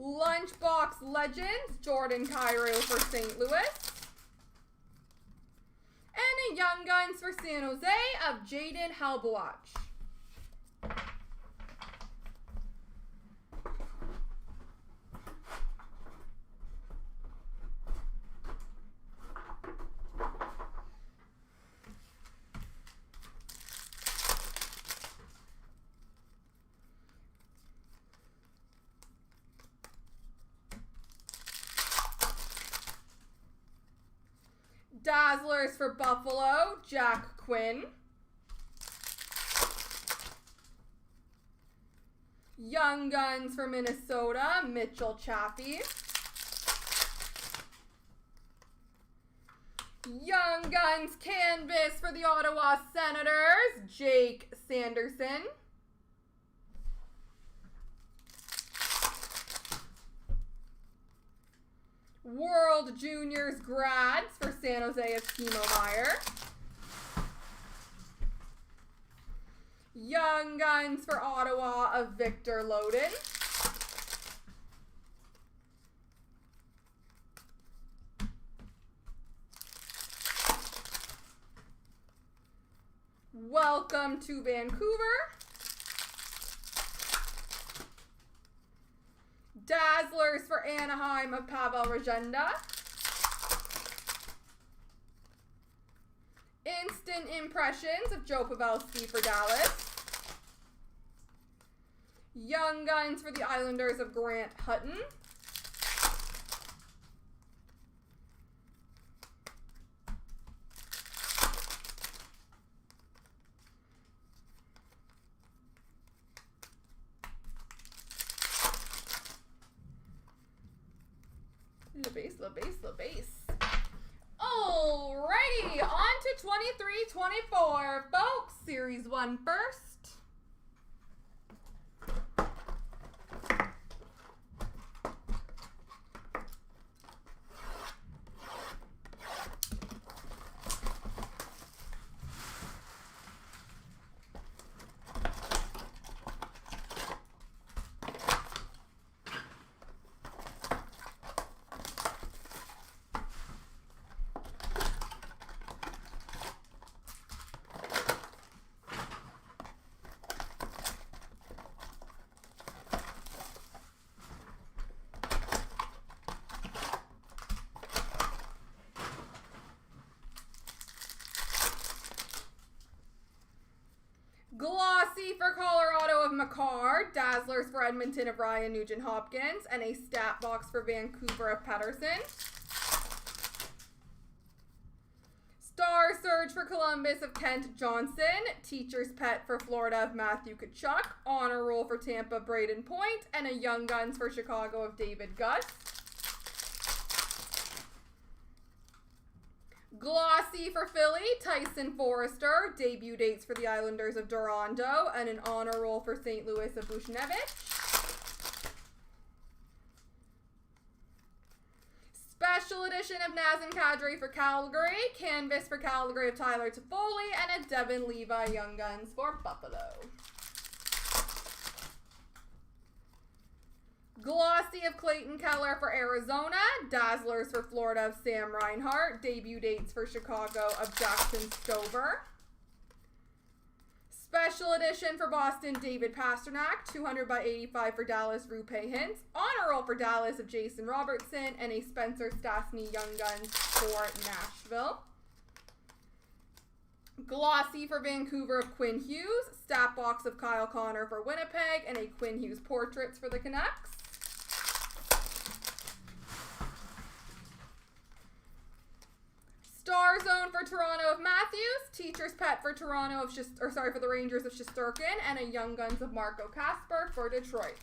Lunchbox Legends, Jordan Kyrou for St. Louis. And a Young Guns for San Jose of Jaden Halbowach. Dazzlers for Buffalo, Jack Quinn. Young Guns for Minnesota, Mitchell Chaffee. Young Guns Canvas for the Ottawa Senators, Jake Sanderson. World Juniors Grads for San Jose of Timo Meyer. Young Guns for Ottawa of Victor Loden. Welcome to Vancouver. Dazzlers for Anaheim of Pavel Regenda. Instant Impressions of Joe Pavelski for Dallas. Young Guns for the Islanders of Grant Hutton. The base. Alrighty, on to 23-24, folks. Series 1 first. McCarr, Dazzlers for Edmonton of Ryan Nugent-Hopkins, and a stat box for Vancouver of Pettersson. Star Surge for Columbus of Kent Johnson, Teacher's Pet for Florida of Matthew Tkachuk, Honor Roll for Tampa Braden Point, and a Young Guns for Chicago of David Gus. Glossy for Philly, Tyson Forrester, debut dates for the Islanders of Durando, and an Honor Roll for St. Louis of Buchnevich. Special edition of Nazem Kadri for Calgary, canvas for Calgary of Tyler Toffoli, and a Devin Levi Young Guns for Buffalo. Glossy of Clayton Keller for Arizona, Dazzlers for Florida of Sam Reinhart, debut dates for Chicago of Jackson Stover. Special edition for Boston, David Pastrnak, 200/85 for Dallas, Rupe Hintz, Honor Roll for Dallas of Jason Robertson, and a Spencer Stastny Young Guns for Nashville. Glossy for Vancouver of Quinn Hughes, stat box of Kyle Connor for Winnipeg, and a Quinn Hughes Portraits for the Canucks. Star Zone for Toronto of Matthews, Teacher's Pet for Toronto of for the Rangers of Shesterkin, and a Young Guns of Marco Kasper for Detroit.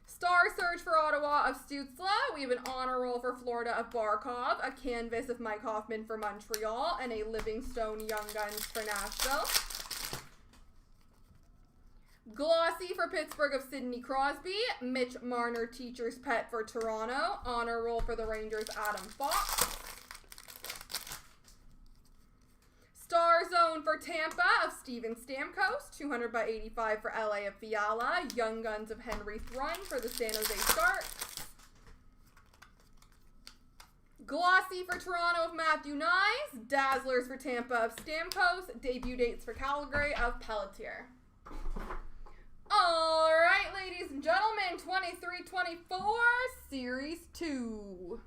Star Surge for Ottawa of Stützle. We have an Honor Roll for Florida of Barkov, a canvas of Mike Hoffman for Montreal, and a Livingstone Young Guns for Nashville. Glossy for Pittsburgh of Sidney Crosby, Mitch Marner Teacher's Pet for Toronto, Honor Roll for the Rangers Adam Fox. Star Zone for Tampa of Steven Stamkos, 200/85 for LA of Fiala, Young Guns of Henry Thrun for the San Jose Sharks. Glossy for Toronto of Matthew Nyes, Dazzlers for Tampa of Stamkos, debut dates for Calgary of Pelletier. All right, ladies and gentlemen, 23-24, Series 2.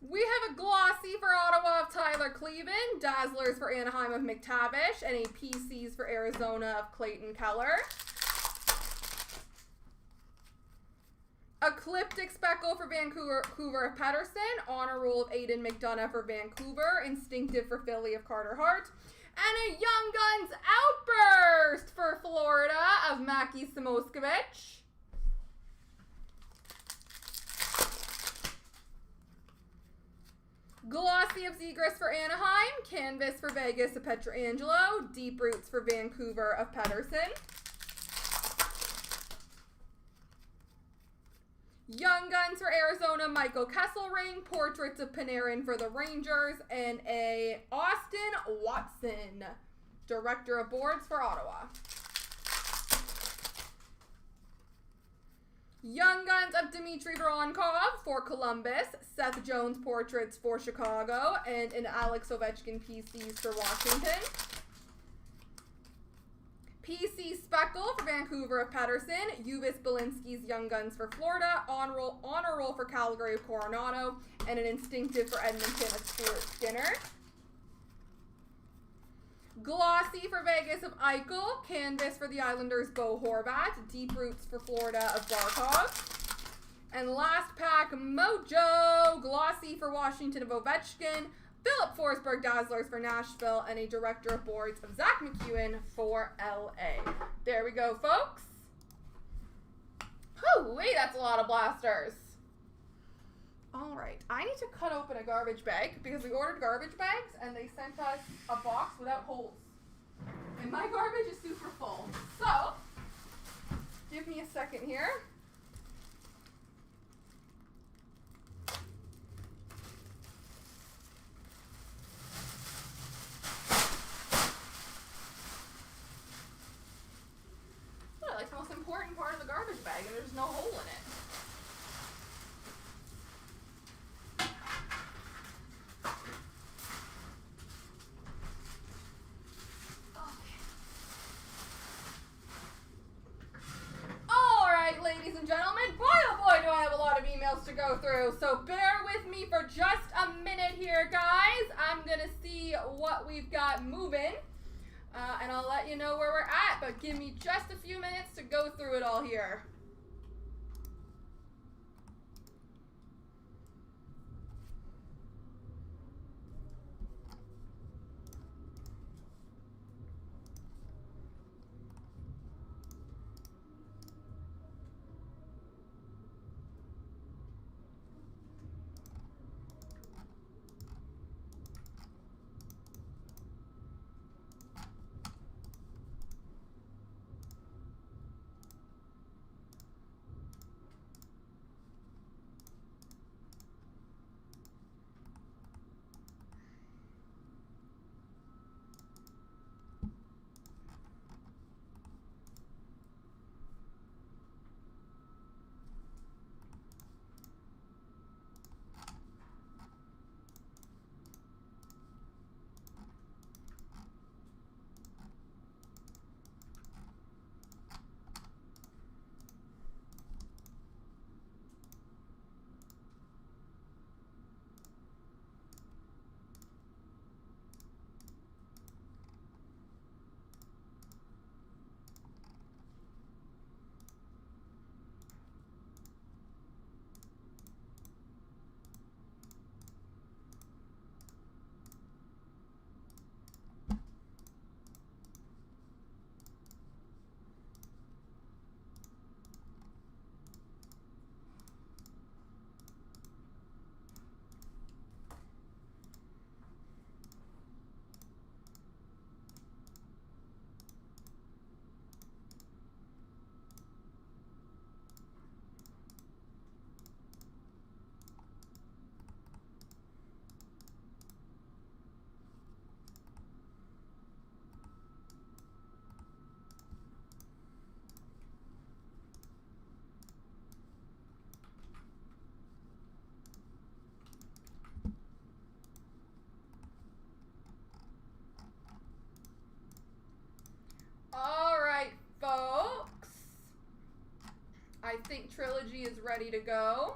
We have a Glossy for Ottawa of Tyler Cleven, Dazzlers for Anaheim of McTavish, and a PCs for Arizona of Clayton Keller. Ecliptic Speckle for Vancouver of Pettersson, Honor Roll of Aiden McDonough for Vancouver, Instinctive for Philly of Carter Hart, and a Young Guns Outburst for Florida of Mackie Samoskevich. Glossy of Zegras for Anaheim, canvas for Vegas of Pietrangelo, Deep Roots for Vancouver of Pettersson. Young Guns for Arizona, Michael Kesselring, Portraits of Panarin for the Rangers, and a Austin Watson, Director of Boards for Ottawa. Young Guns of Dmitry Voronkov for Columbus, Seth Jones Portraits for Chicago, and an Alex Ovechkin PCs for Washington. PC Speckle for Vancouver of Pettersson, Uvis Belinsky's Young Guns for Florida, Honor Roll for Calgary of Coronado, and an Instinctive for Edmonton of Stuart Skinner. Glossy for Vegas of Eichel, canvas for the Islanders Bo Horvat, Deep Roots for Florida of Barkov. And last pack, Mojo, Glossy for Washington of Ovechkin, Philip Forsberg Dazzlers for Nashville, and a Director of Boards of Zach McEwen for LA. There we go, folks. Whew-wee, that's a lot of blasters. All right, I need to cut open a garbage bag because we ordered garbage bags and they sent us a box without holes. And my garbage is super full. So, give me a second here. bag and there's no hole in it. Alright, ladies and gentlemen, boy oh boy do I have a lot of emails to go through, so bear with me for just a minute here, guys. I'm gonna see what we've got moving. And I'll let you know where we're at, but give me just a few minutes to go through it all here. Alright, folks. I think Trilogy is ready to go.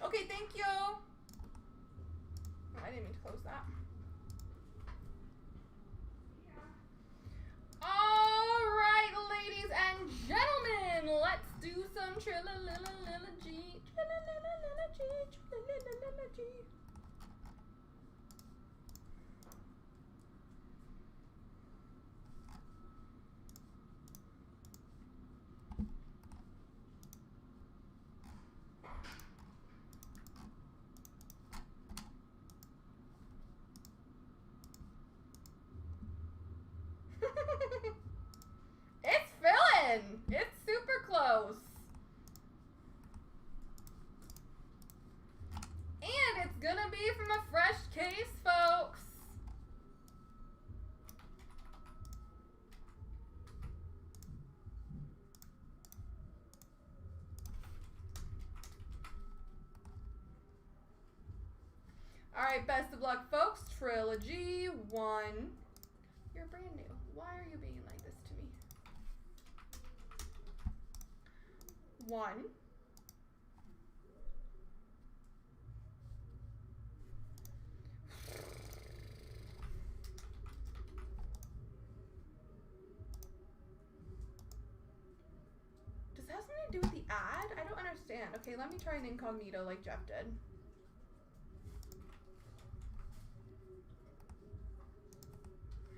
Okay, thank you. Oh, I didn't mean to close that. All right, ladies and gentlemen, let's do some Trilogy. It's filling. It's super close. And it's gonna All right, best of luck, folks. Trilogy 1. You're brand new. Why are you being like this to me? 1. Does that have something to do with the ad? I don't understand. Okay, let me try an incognito like Jeff did.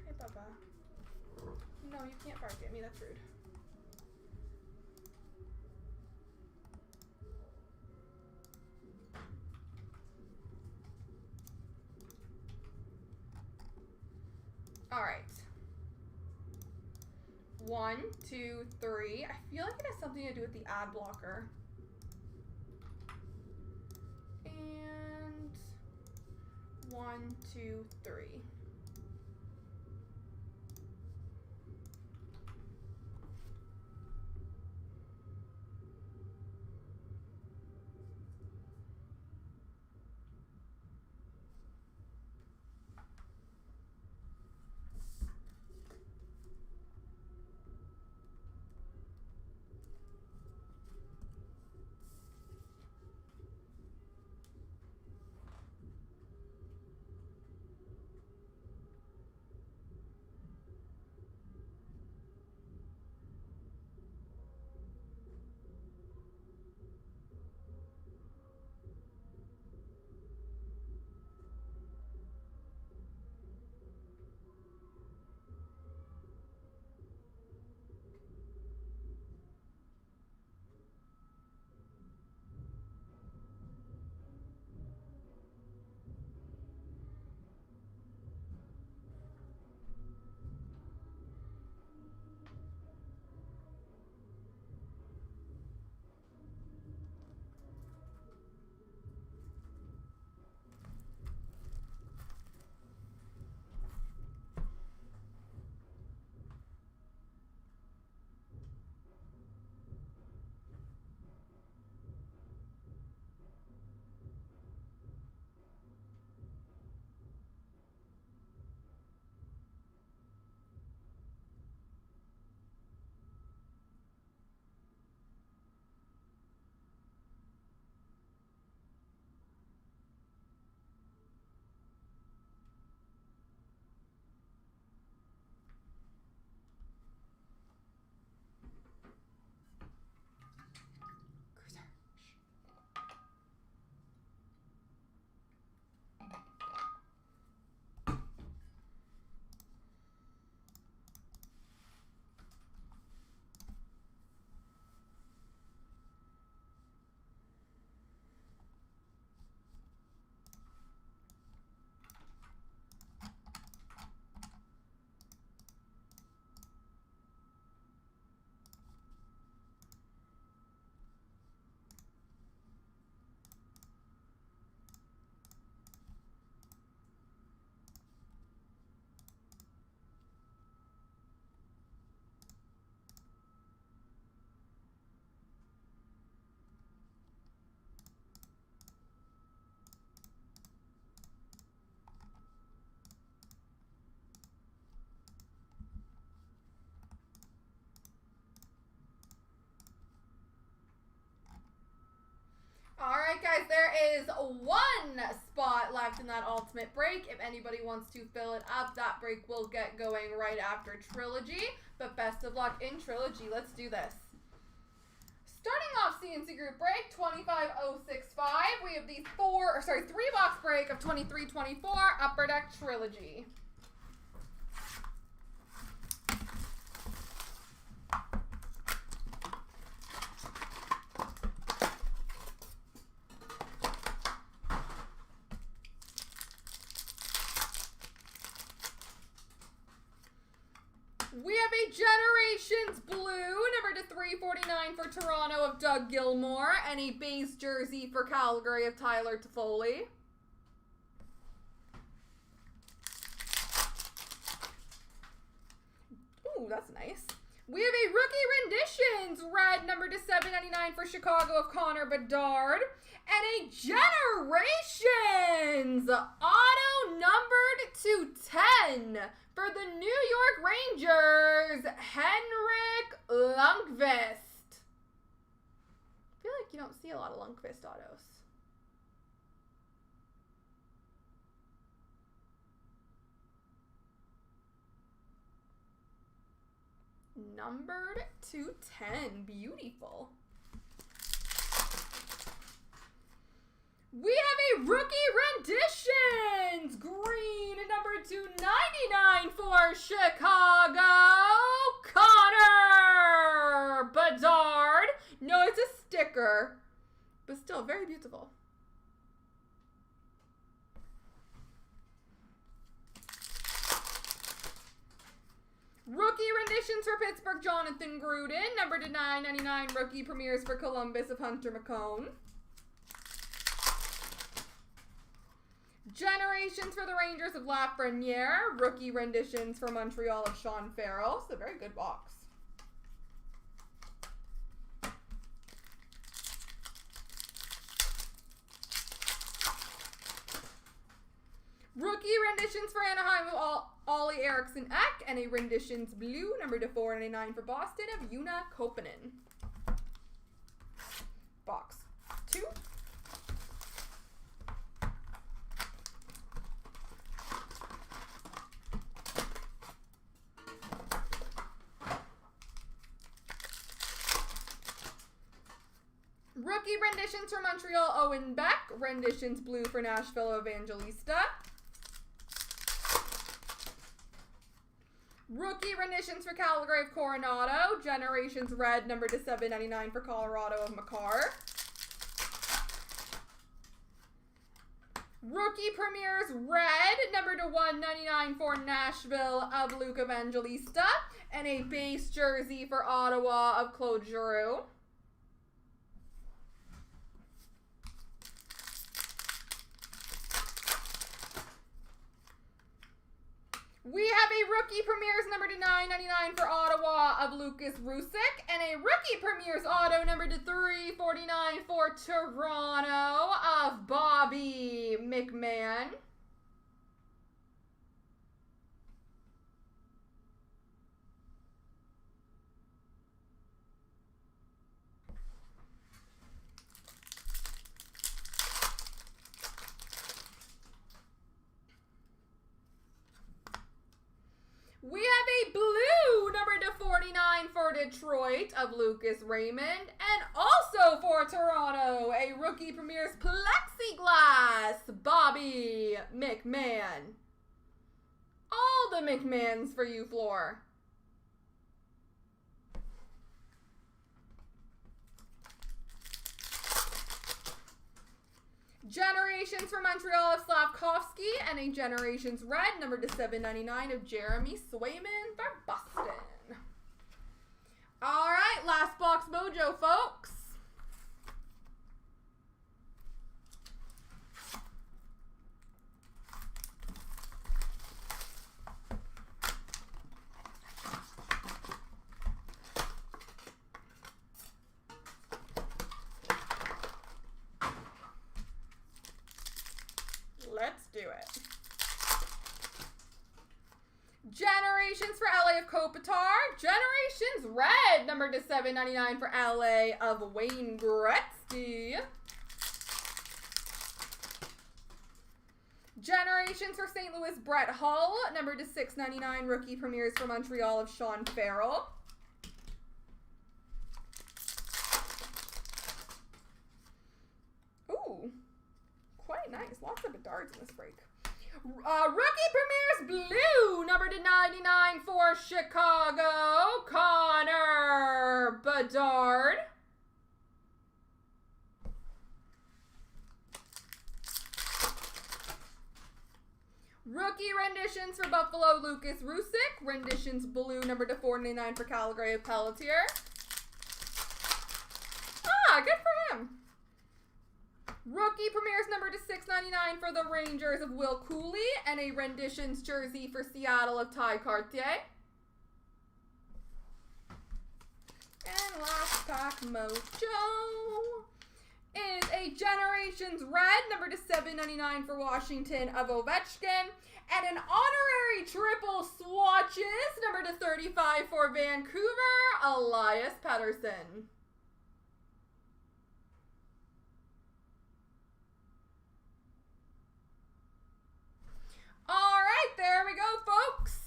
Hey, Bubba. No, you can't bark at me. That's rude. All right. 1, 2, 3. I feel like it has something to do with the ad blocker. And 1, 2, 3. Alright guys, there is 1 spot left in that ultimate break. If anybody wants to fill it up, that break will get going right after Trilogy. But best of luck in Trilogy. Let's do this. Starting off CNC Group Break, 25065. We have the 3-box break of 2324 Upper Deck Trilogy. We have a Generations Blue, number /349 for Toronto of Doug Gilmour, and a base jersey for Calgary of Tyler Toffoli. Ooh, that's nice. We have a rookie renditions, red, number to 799 for Chicago of Connor Bedard. And a generations, auto numbered to 10 for the New York Rangers, Henrik Lundqvist. I feel like you don't see a lot of Lundqvist autos. Numbered to 10. Beautiful. We have a rookie renditions. Green, number 299 for Chicago, Connor Bedard. No, it's a sticker, but still very beautiful. Rookie renditions for Pittsburgh, Jonathan Gruden. Number to 999, rookie premieres for Columbus of Hunter McCone. Generations for the Rangers of Lafreniere. Rookie renditions for Montreal of Sean Farrell. It's a very good box. Rookie renditions for Anaheim of Ollie Eriksson Ek, and a renditions blue, number to 499 for Boston of Una Koppanen. Box 2. Rookie renditions for Montreal, Owen Beck. Renditions blue for Nashville, Evangelista. Rookie renditions for Calgary of Coronado. Generations red, number to 799 for Colorado of Makar. Rookie premieres red, number to 199 for Nashville of Luke Evangelista. And a base jersey for Ottawa of Claude Giroux. We have a rookie premieres number to 999 for Ottawa of Lucas Rusick, and a rookie premieres auto number to 349 for Toronto of Bobby McMahon. We have a blue number to 49 for Detroit of Lucas Raymond. And also for Toronto, a rookie premieres plexiglass, Bobby McMahon. All the McMahons for you, Floor. Generations for Montreal of Slavkovsky, and a Generations red, number to 799 of Jeremy Swayman for Boston. All right, last box mojo, folks. Let's do it. Generations for LA of Kopitar. Generations red, number to 799 for LA of Wayne Gretzky. Generations for St. Louis, Brett Hull, number to 699, rookie premieres for Montreal of Sean Farrell. Ooh, quite nice. Lots of Bedards in this break. Rookie premieres blue, number to 99 for Chicago, Connor Bedard. Rookie renditions for Buffalo, Lucas Rusick. Renditions blue, number to 499 for Calgary of Pelletier. Ah, good for him. Rookie premieres number to 699 for the Rangers of Will Cooley, and a renditions jersey for Seattle of Ty Cartier. Last pack mojo is a Generations Red, number to 799 for Washington of Ovechkin. And an honorary triple swatches, number to 35 for Vancouver, Elias Pettersson. All right, there we go, folks.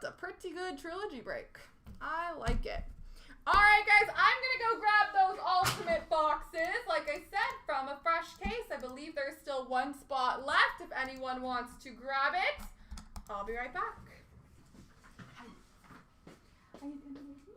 That's a pretty good trilogy break. I like it. All right, guys, I'm going to go grab those ultimate boxes. Like I said, from a fresh case, I believe there's still one spot left if anyone wants to grab it. I'll be right back. Are you going to make me?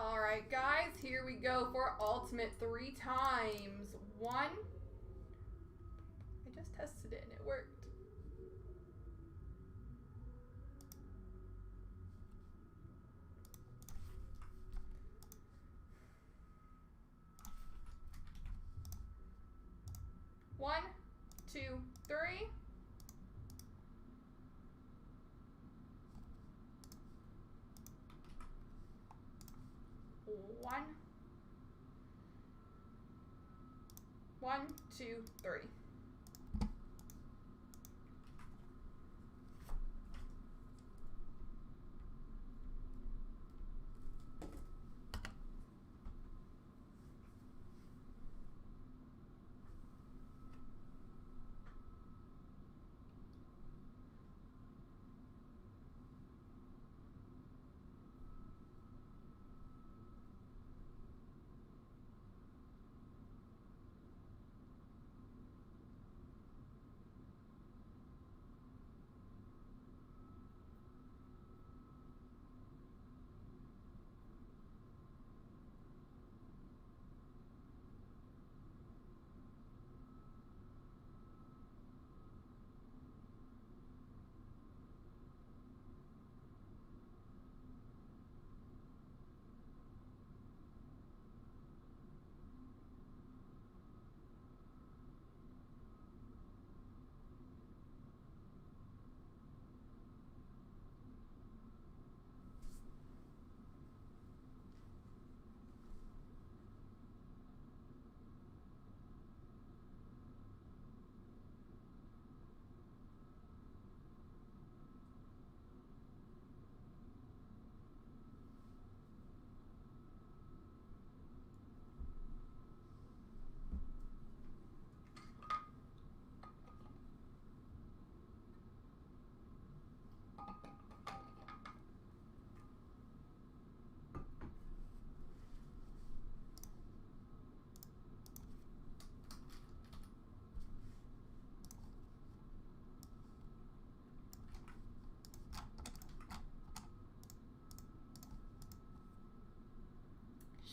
All right, guys, here we go for Ultimate 3 times. 1. I just tested it and it worked. 1, 2, 3. 1, 1, 2, 3.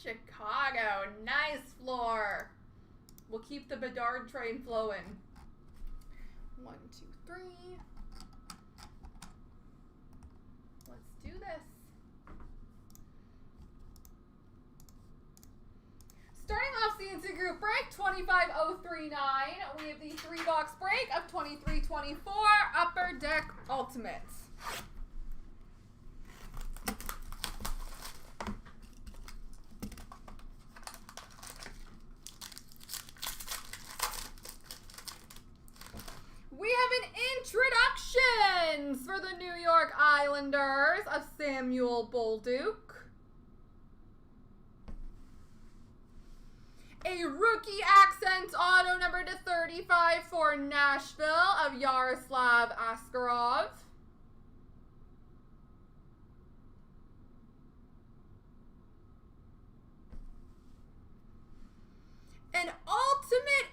Chicago, nice floor. We'll keep the Bedard train flowing. 1, 2, 3. Let's do this. Starting off CNC Group Break 25039, we have the 3-box break of 2324 Upper Deck Ultimates. We have an introductions for the New York Islanders of Samuel Bolduc. A rookie accent auto number to 35 for Nashville of Yaroslav Askarov. An ultimate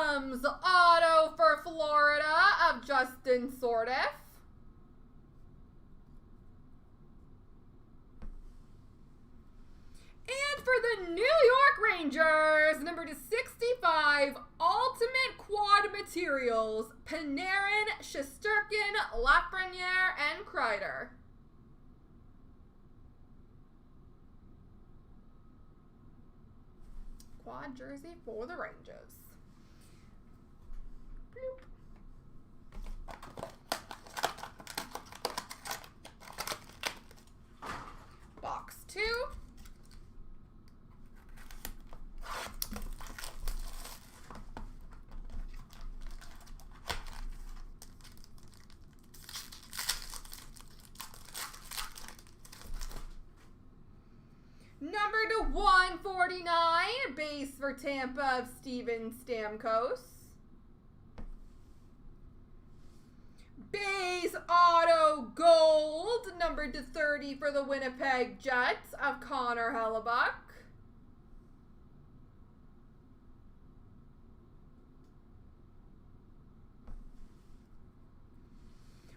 emblems auto for Florida of Justin Sordiff. And for the New York Rangers, number to 65, ultimate quad materials, Panarin, Shesterkin, Lafreniere, and Kreider. Quad jersey for the Rangers. Bloop. Box 2. Number to 149, base for Tampa of Steven Stamkos. Base auto gold, number to 30 for the Winnipeg Jets of Connor Hellebuck.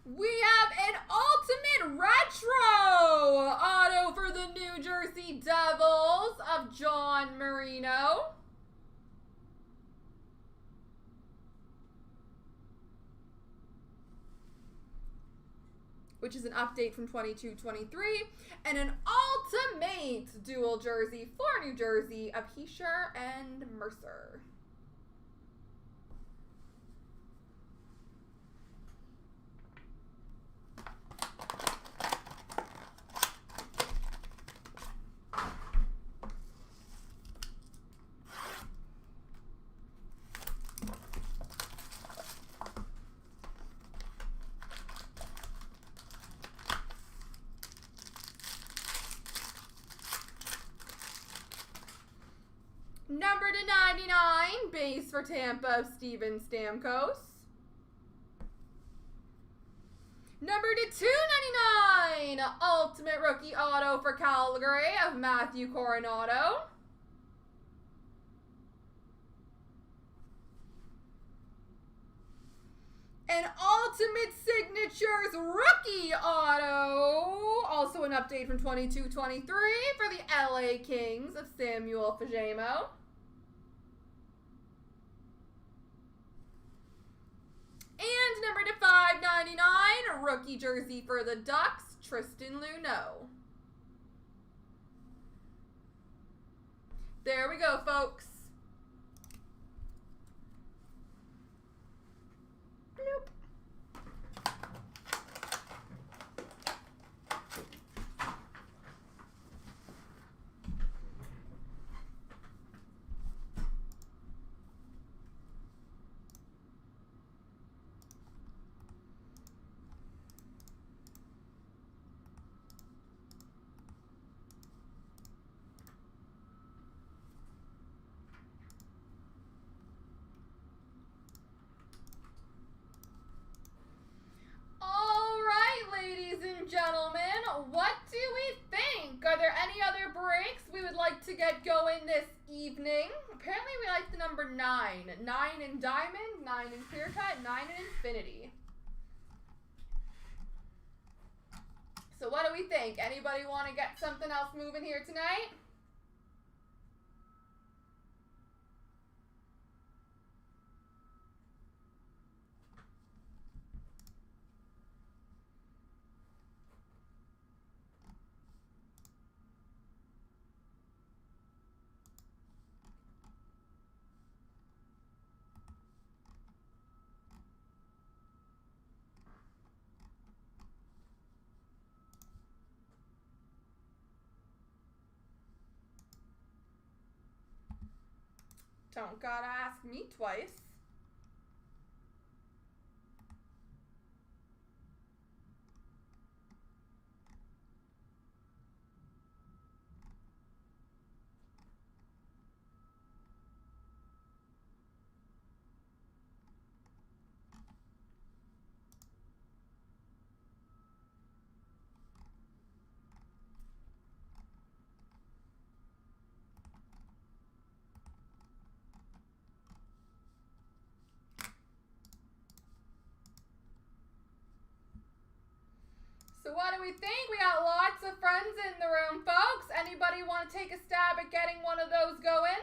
We have an ultimate retro auto for the New Jersey which is an update from 22-23, and an ultimate dual jersey for New Jersey of Heischer and Mercer. Number to 99, base for Tampa of Steven Stamkos. Number to 299, ultimate rookie auto for Calgary of Matthew Coronato. An ultimate signatures rookie auto, also an update from 22-23 for the LA Kings of Samuel Fagemo. And number to 599, rookie jersey for the Ducks, Tristan Luneau. There we go, folks. Bloop. Gentlemen, what do we think? Are there any other breaks we would like to get going this evening? Apparently we like the number 9. 9 in diamond, 9 in clear cut, 9 in infinity. So what do we think? Anybody want to get something else moving here tonight? Don't gotta ask me twice. So what do we think? We got lots of friends in the room, folks. Anybody want to take a stab at getting one of those going?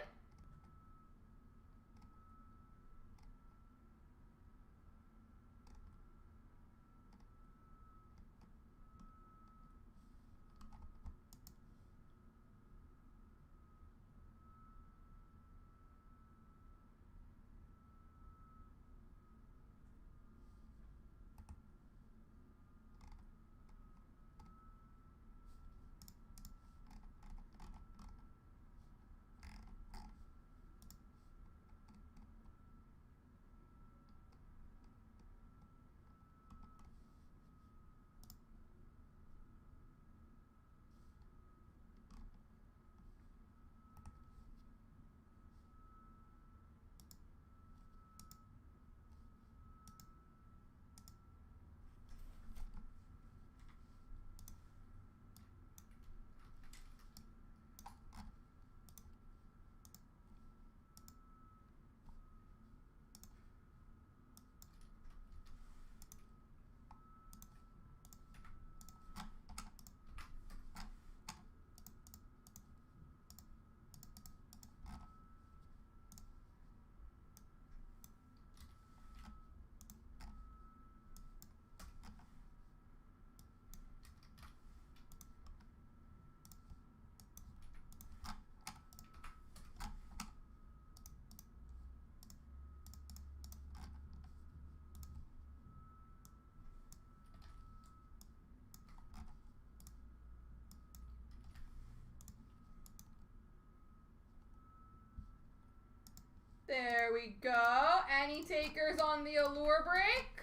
There we go. Any takers on the allure break?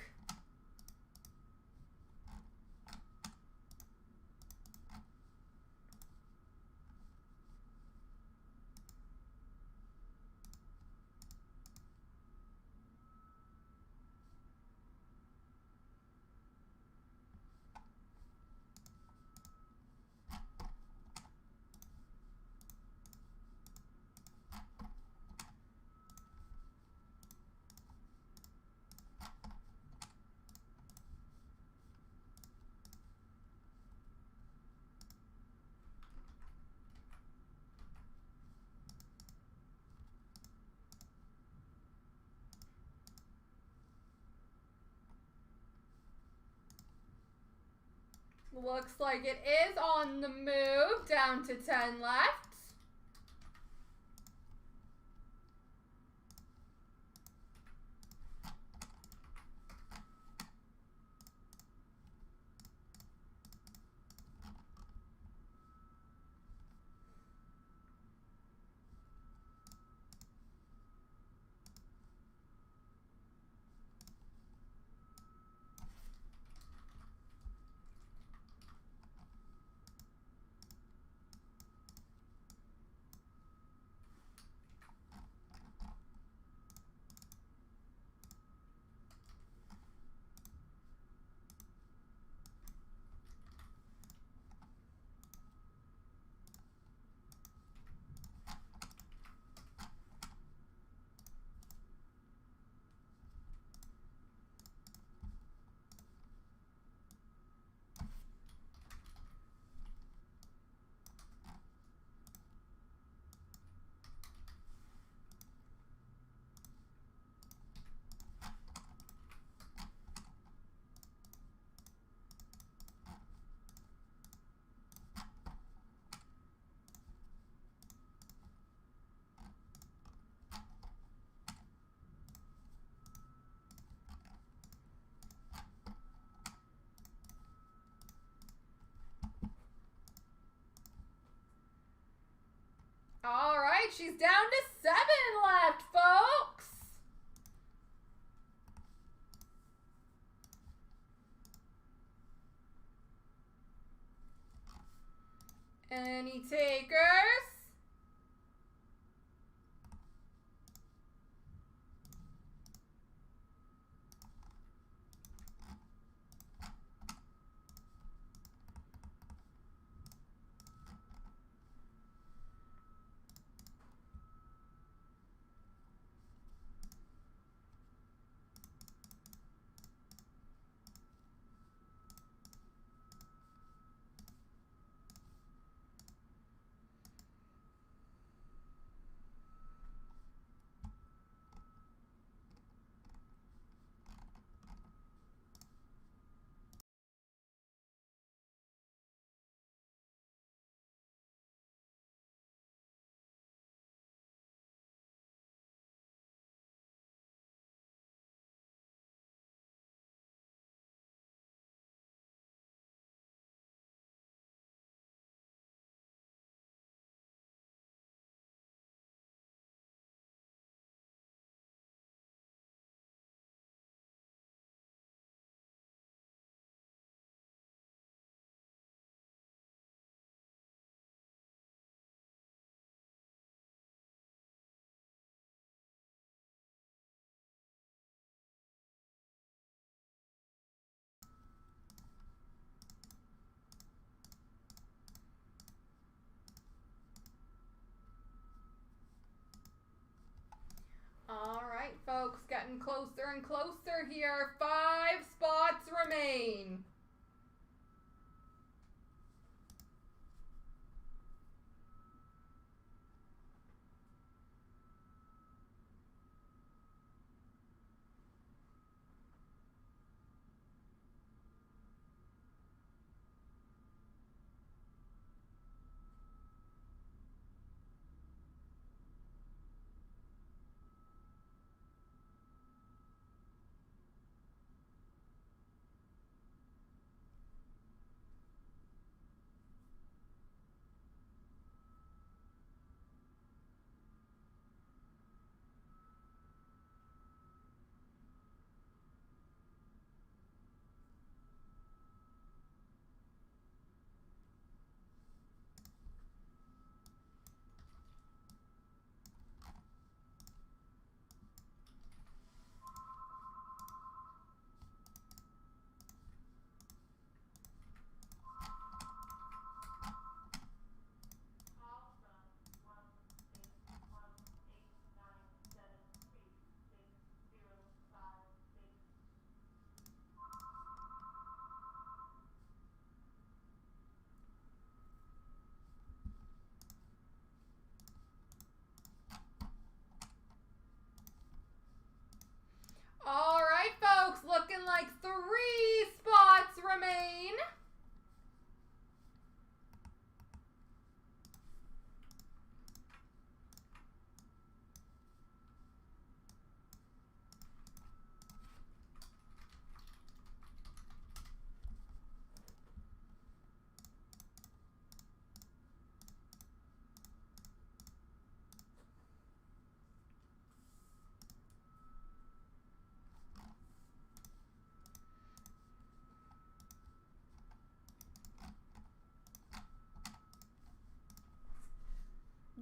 Looks like it is on the move, down to 10 left. All right, she's down to 7 left, folks. Any takers?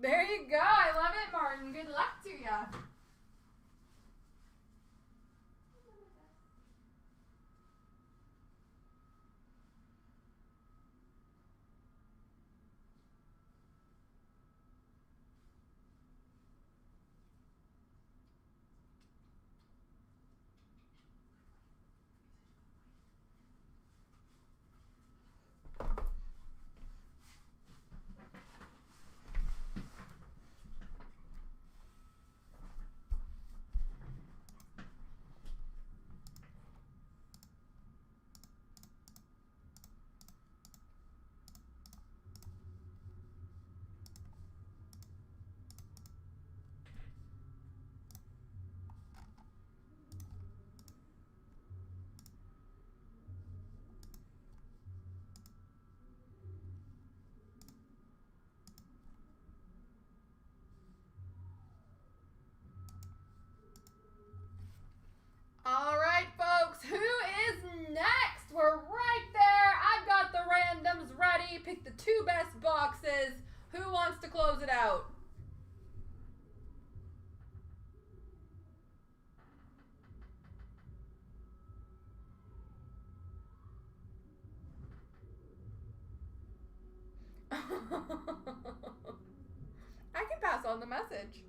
There you go. I love it, Martin. Good luck to ya. All right, folks, who is next? We're right there. I've got the randoms ready. Pick the 2 best boxes. Who wants to close it out? I can pass on the message.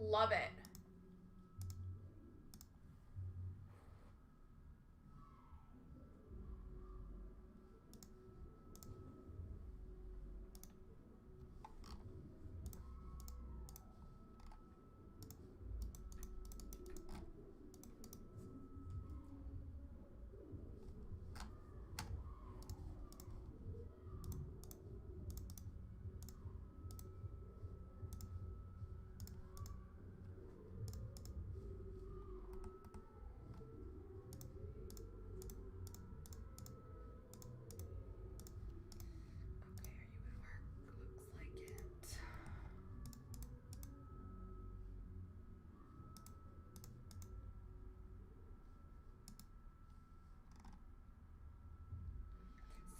Love it.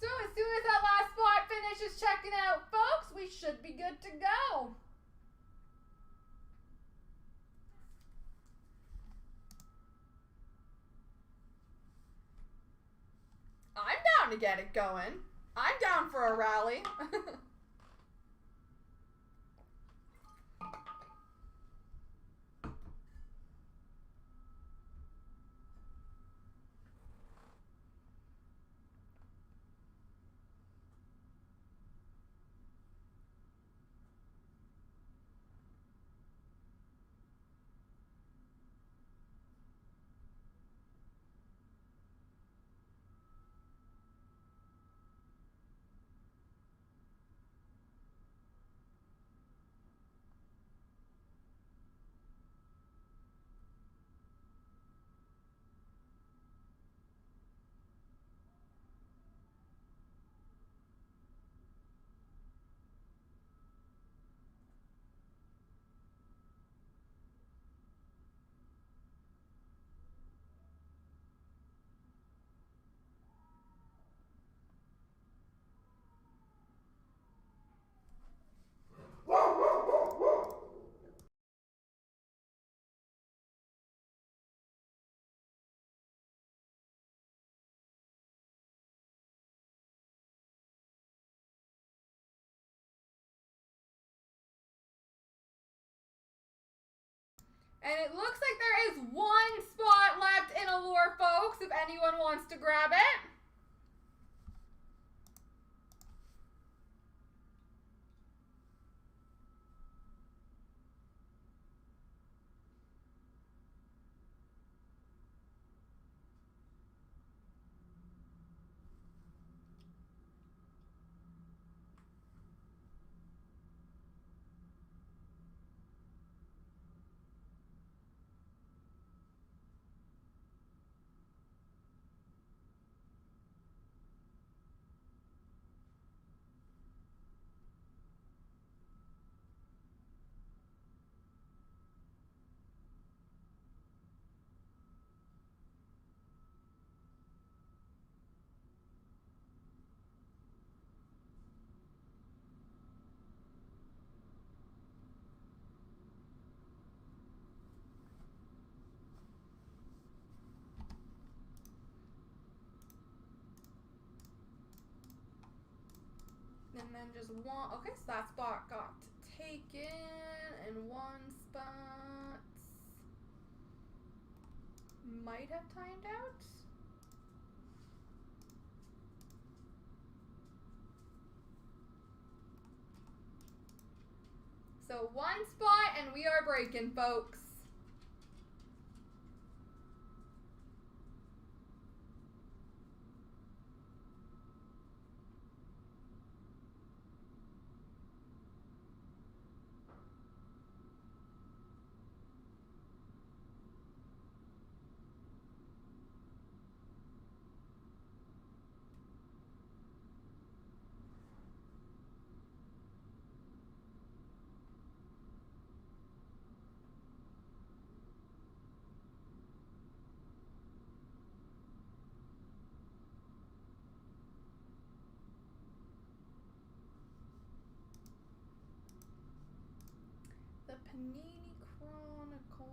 So as soon as that last spot finishes checking out, folks, we should be good to go. I'm down to get it going. I'm down for a rally. And it looks like there is 1 spot left in Allure, folks, if anyone wants to grab it. And then just one. Okay, so that spot got taken, and one spot might have timed out. So one spot, and we are breaking, folks. The Panini Chronicles.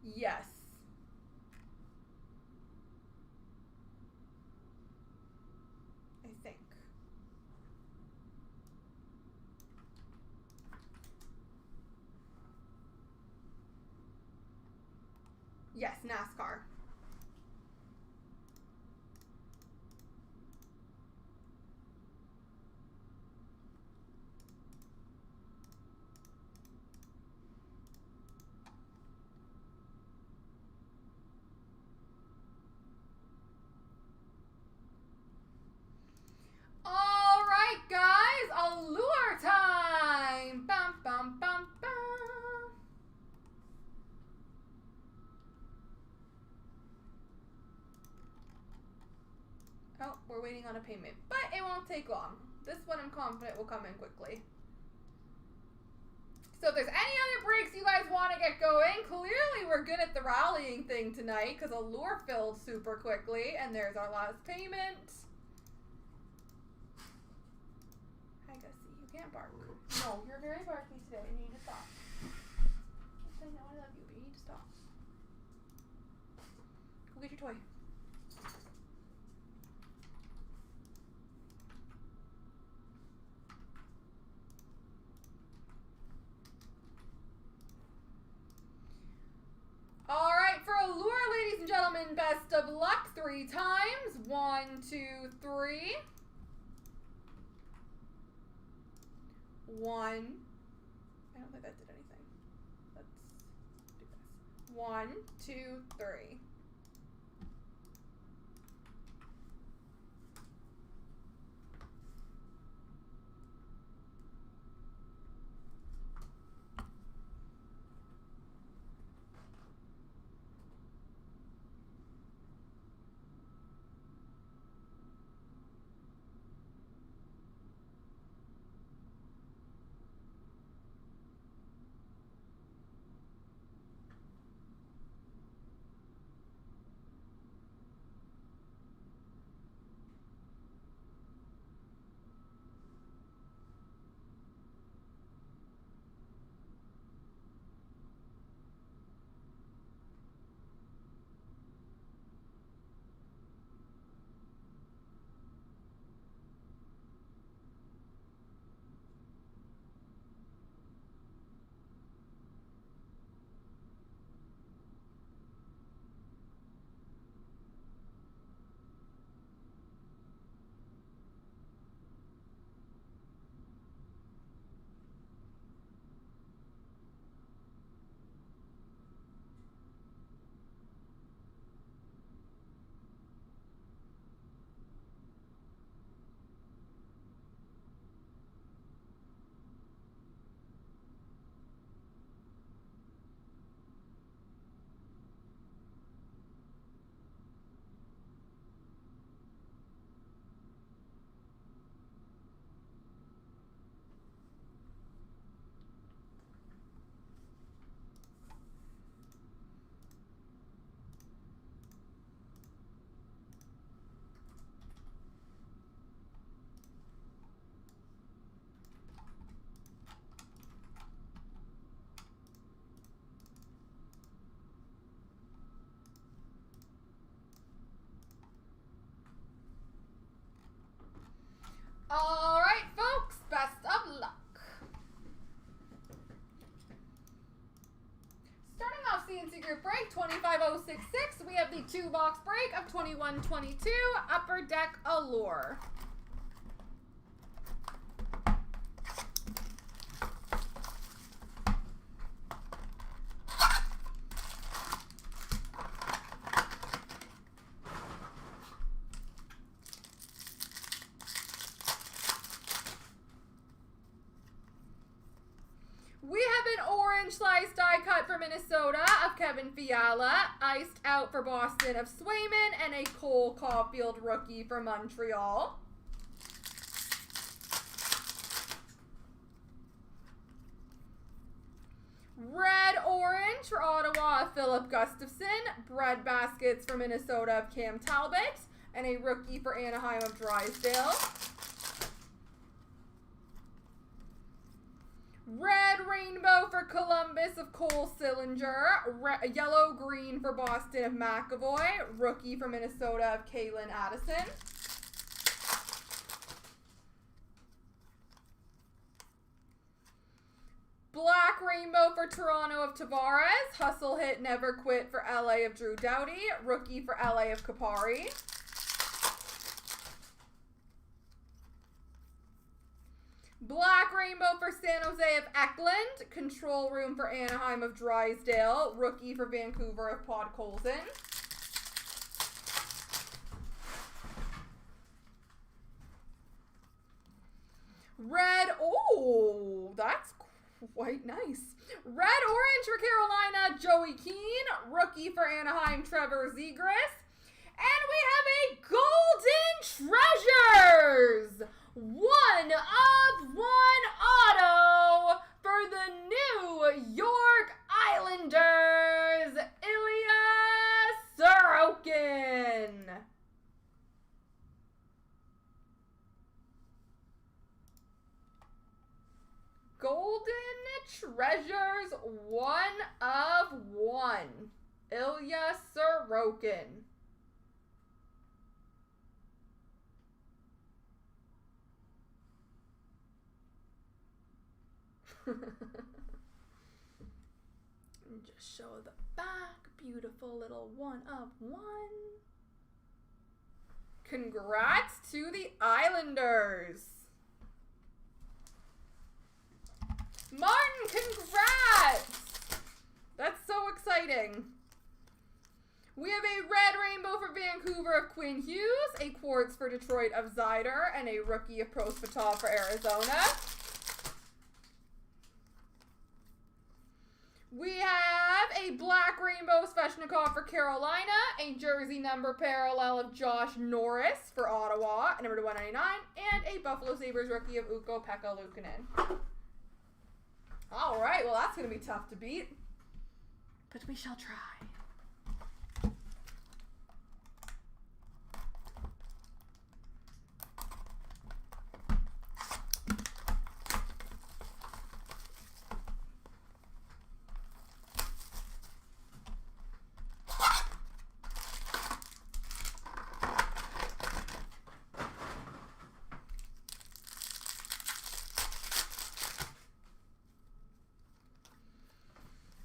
Yes. I think. Yes, NASCAR. All right, guys, Allure time. Bum, bum, bum, bum. Oh, we're waiting on a payment, but it won't take long. This one I'm confident will come in quickly. So if there's any other breaks you guys want to get going, clearly we're good at the rallying thing tonight because Allure filled super quickly, and there's our last payment. Hi, Gussie. You can't bark. No, you're very barky today. You need to stop. I know I love you, but you need to stop. Go get your toy. All right, for Allure, ladies and gentlemen, best of luck 3 times. 1, 2, 3. 1. I don't think that did anything. Let's do this. 1, 2, 3. break, 25066. We have the 2-box break of 2122, Upper Deck Allure. We have an orange slice die cut for Minnesota of Kevin Fiala, iced out for Boston of Swayman, and a Cole Caulfield rookie for Montreal. Red-orange for Ottawa of Philip Gustafson, bread baskets for Minnesota of Cam Talbot, and a rookie for Anaheim of Drysdale. Red rainbow for Columbus of Cole Sillinger. Yellow-green for Boston of McAvoy. Rookie for Minnesota of Kalen Addison. Black rainbow for Toronto of Tavares. Hustle hit, never quit for LA of Drew Doughty. Rookie for LA of Kapari. Black rainbow for San Jose of Eklund. Control room for Anaheim of Drysdale. Rookie for Vancouver of Podkolzin. Red, oh, that's quite nice. Red-orange for Carolina, Joey Keane. Rookie for Anaheim, Trevor Zegras. And we have a Golden Treasures! 1 of 1 auto for the New York Islanders, Ilya Sorokin. Golden Treasures 1 of 1, Ilya Sorokin. And just show the back. Beautiful little 1 of 1. Congrats to the Islanders. Martin, congrats! That's so exciting. We have a red rainbow for Vancouver of Quinn Hughes, a quartz for Detroit of Zyder, and a rookie of Prosvetov for Arizona. We have a black rainbow Svechnikov for Carolina, a jersey number parallel of Josh Norris for Ottawa, number to 199, and a Buffalo Sabres rookie of Ukko-Pekka Luukkonen. All right, well, that's going to be tough to beat, but we shall try.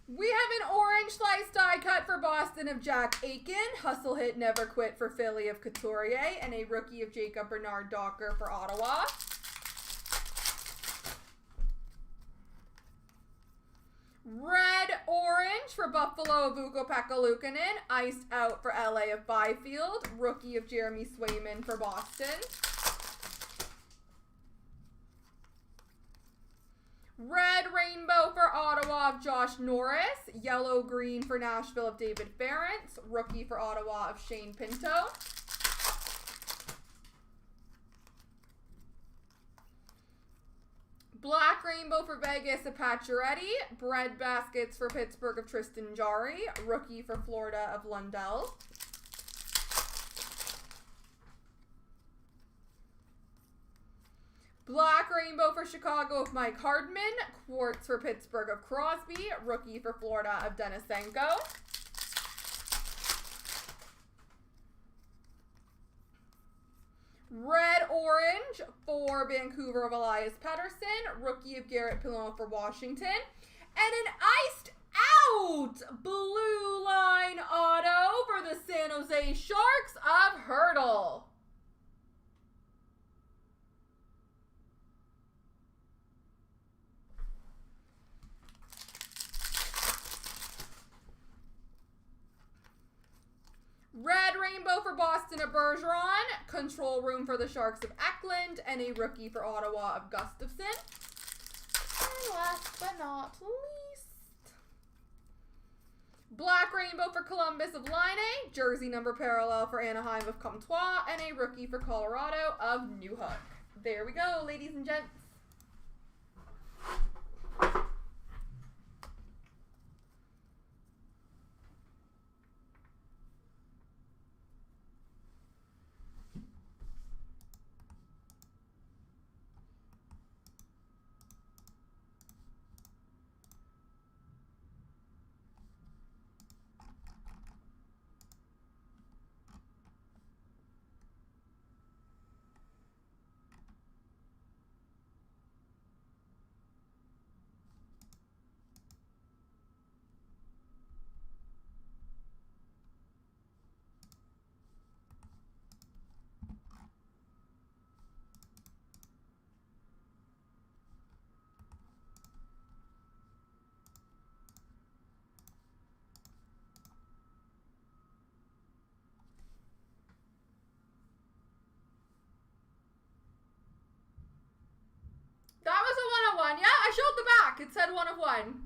We have an orange slice die cut for Boston of Jack Aiken, hustle hit, never quit for Philly of Couturier, and a rookie of Jacob Bernard Docker for Ottawa. Red-orange for Buffalo of Ukko-Pekka Luukkonen, iced out for LA of Byfield, rookie of Jeremy Swayman for Boston. Red rainbow for Ottawa of Josh Norris. Yellow-green for Nashville of David Ferentz. Rookie for Ottawa of Shane Pinto. Black rainbow for Vegas of Pacioretty. Bread baskets for Pittsburgh of Tristan Jarry. Rookie for Florida of Lundell. Black rainbow for Chicago of Mike Hardman. Quartz for Pittsburgh of Crosby. Rookie for Florida of Denisenko. Red-orange for Vancouver of Elias Pettersson. Rookie of Garrett Pilon for Washington. And an iced out! Blue line auto for the San Jose Sharks of Hurdle. Red rainbow for Boston of Bergeron. Control room for the Sharks of Eklund. And a rookie for Ottawa of Gustafsson. And last but not least, black rainbow for Columbus of Line. Jersey number parallel for Anaheim of Comtois. And a rookie for Colorado of Newhook. There we go, ladies and gents. That was a 1 of 1. Yeah, I showed the back. It said 1 of 1.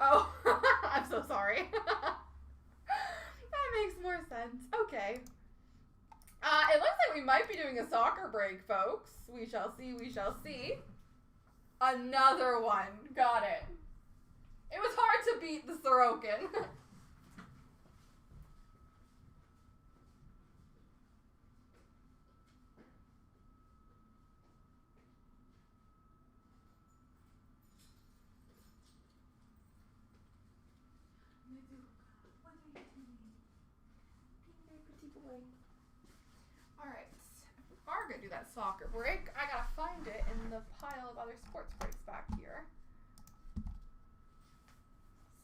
Oh, I'm so sorry. That makes more sense. Okay. It looks like we might be doing a soccer break, folks. We shall see, we shall see. Another one. Got it. It was hard to beat the Sorokin. Alright, if we are going to do that soccer break, I got to find it in the pile of other sports breaks back here.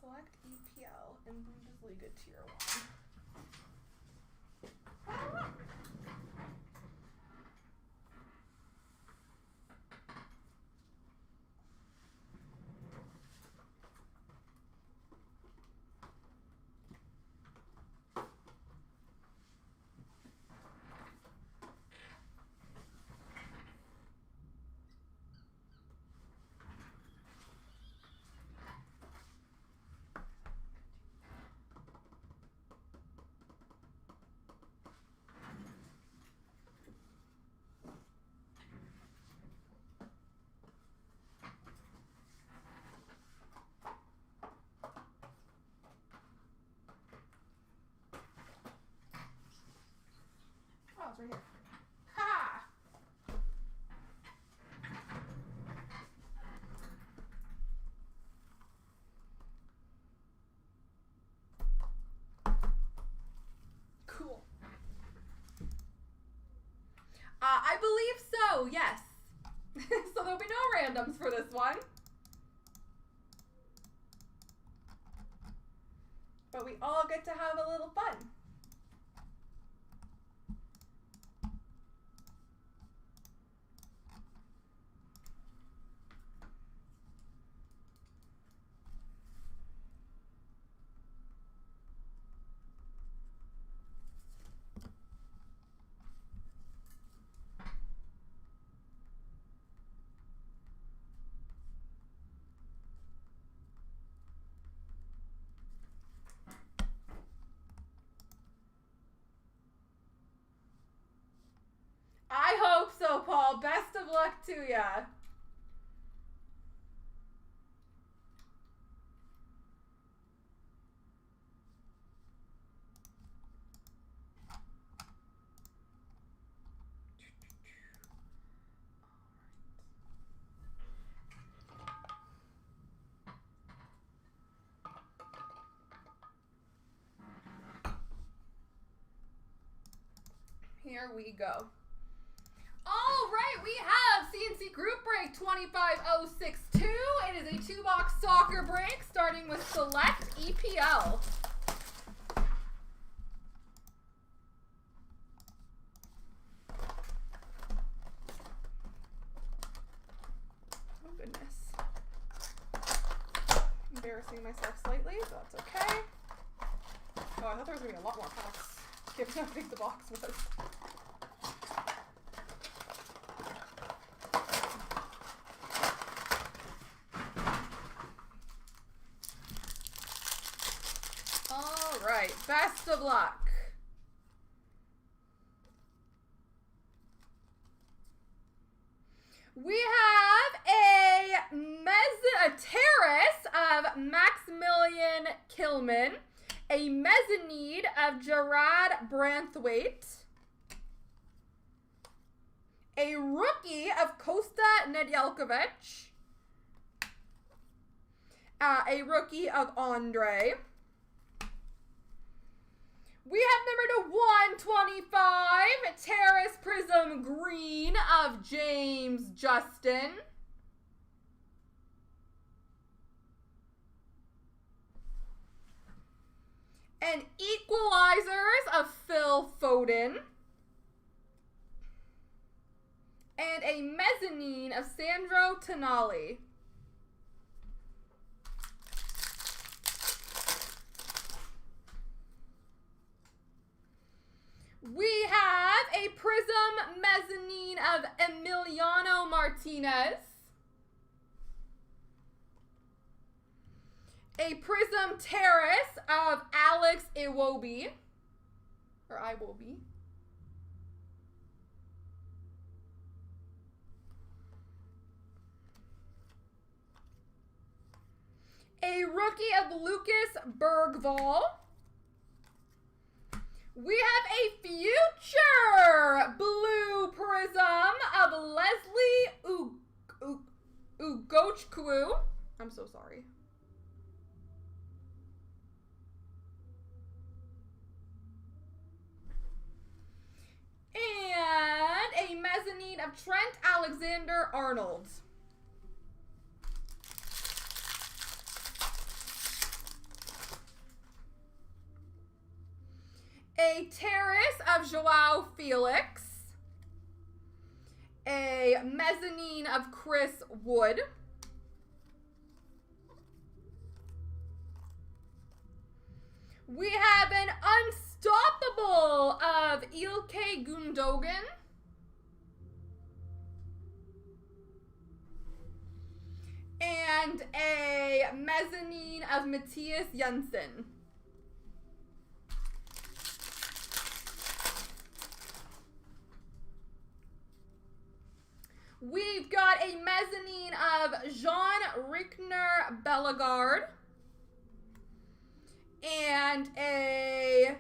Select EPL in Bundesliga Tier 1. Oh, it's right here. Ha! Cool. I believe so, yes. So there'll be no randoms for this one. But we all get to have a little fun. I hope so, Paul. Best of luck to ya. Here we go. All right, we have CNC Group Break 25062. It is a 2-box soccer break starting with Select EPL. Oh goodness. Embarrassing myself slightly, but that's okay. Oh, I thought there was going to be a lot more packs given how big the box was. All right, best of luck. We have a terrace of Maximilian Kilman, a mezzanine of Gerard Branthwaite, a rookie of Kosta Nedjelkovic, a rookie of Andre. We have number to 125, Terrace Prism Green of James Justin. And Equalizers of Phil Foden. And a mezzanine of Sandro Tonali. We have a Prism mezzanine of Emiliano Martinez. A Prism Terrace of Alex Iwobi. Or Iwobi. A rookie of Lucas Bergvall. We have a future blue prism of Leslie Ugochukwu. I'm so sorry. And a mezzanine of Trent Alexander-Arnold. A terrace of Joao Felix. A mezzanine of Chris Wood. We have an unstoppable of Ilkay Gundogan. And a mezzanine of Matthias Jensen. We've got a mezzanine of Jean-Rickner Bellegarde. And a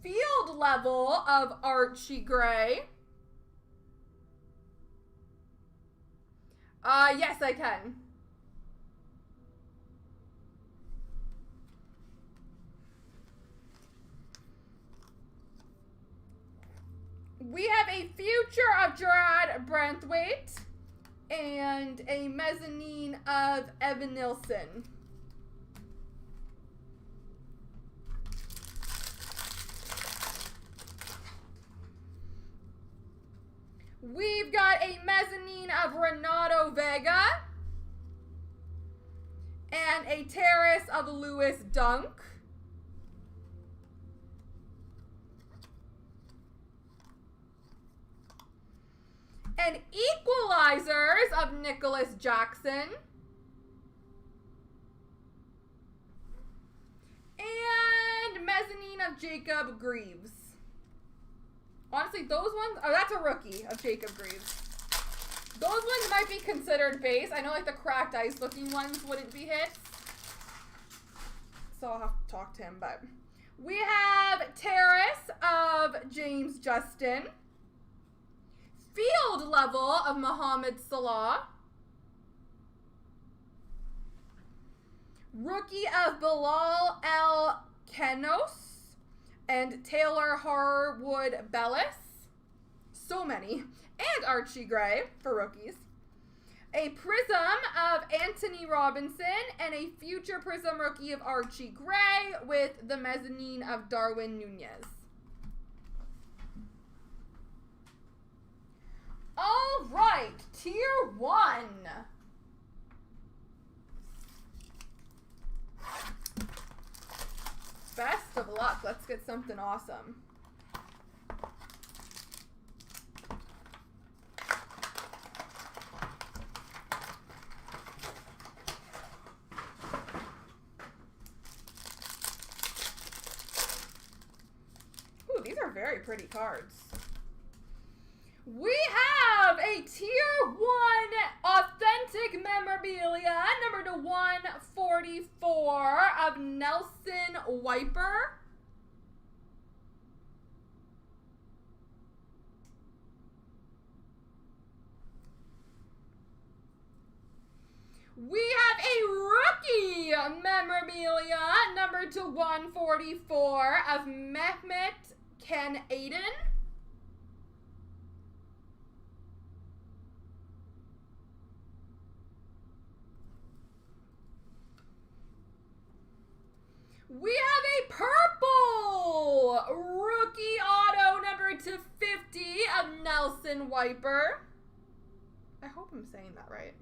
field level of Archie Gray. Yes, I can. We have a future of Gerard Branthwaite and a mezzanine of Evan Nilsson. We've got a mezzanine of Renato Vega and a terrace of Lewis Dunk. And equalizers of Nicholas Jackson. And mezzanine of Jacob Greaves. Honestly, those ones, oh, that's a rookie of Jacob Greaves. Those ones might be considered base. I know like the cracked ice looking ones wouldn't be hits. So I'll have to talk to him, but. We have terrace of James Justin. Field level of Mohamed Salah. Rookie of Bilal El Kenos and Taylor Harwood Bellis. so many. And Archie Gray for rookies. A Prism of Anthony Robinson and a future Prism rookie of Archie Gray with the mezzanine of Darwin Nunez. All right, Tier 1. Best of luck. Let's get something awesome. Ooh, these are very pretty cards. We have a Tier 1 Authentic Memorabilia, number to 144 of Nelson Wiper. We have a Rookie Memorabilia, number to 144 of Mehmet Ken Aiden. We have a purple rookie auto number to 50 of Nelson Wiper. I hope I'm saying that right.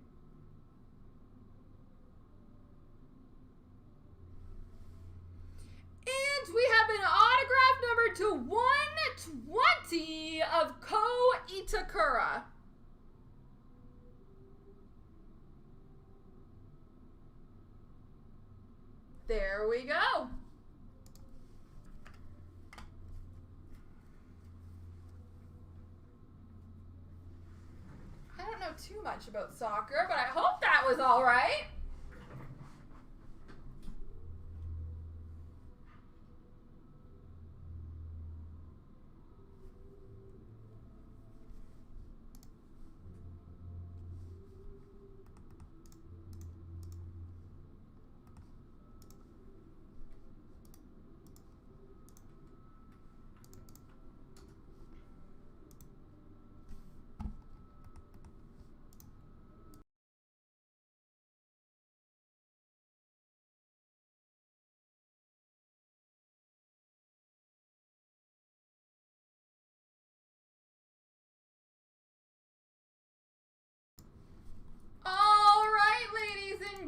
And we have an autograph number to 120 of Ko Itakura. There we go. I don't know too much about soccer, but I hope that was all right.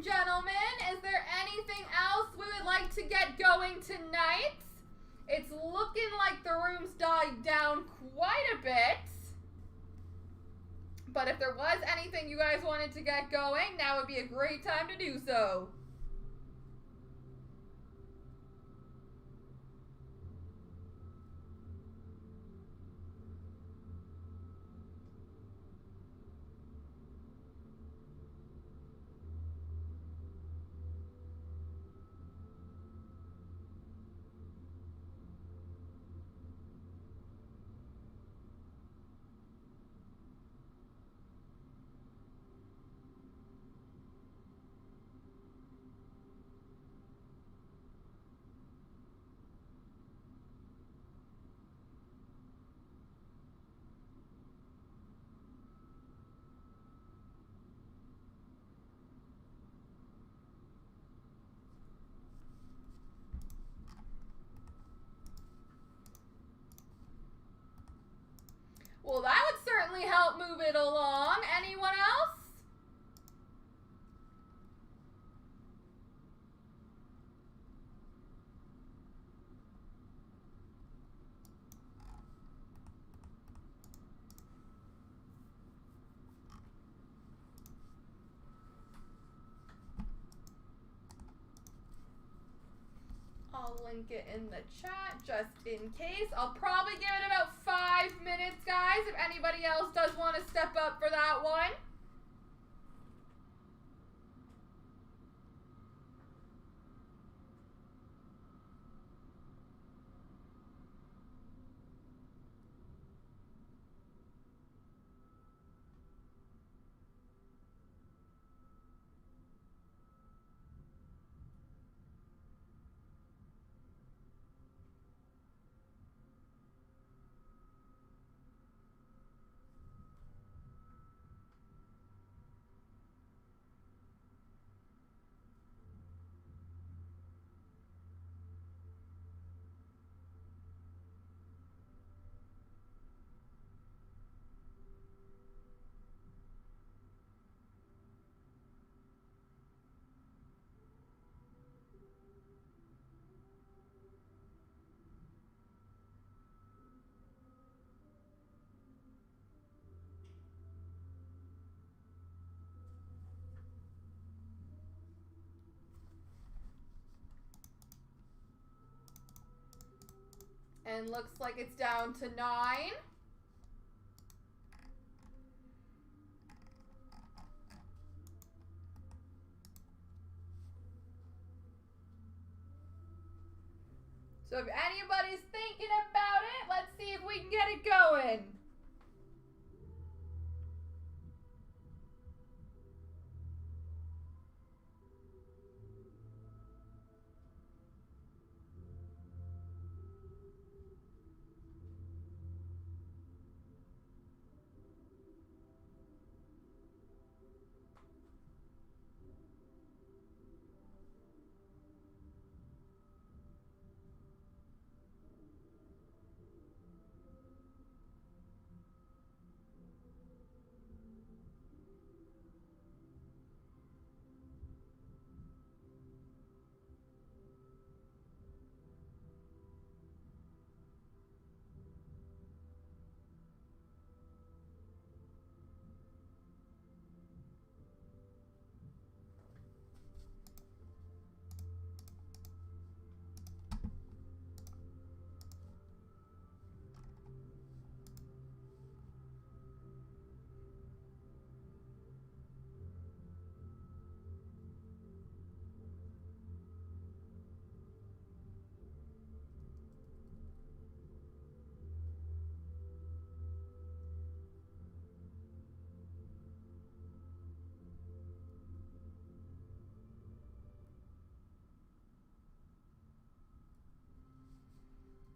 Gentlemen, is there anything else we would like to get going tonight? It's looking like the room's died down quite a bit. But if there was anything you guys wanted to get going, now would be a great time to do so. Well, that would certainly help move it along. Anyone else? I'll link it in the chat just in case. I'll probably give it about 5 minutes, guys, if anybody else does want to step up for that one. And looks like it's down to 9. So if anybody's thinking about it, let's see if we can get it going.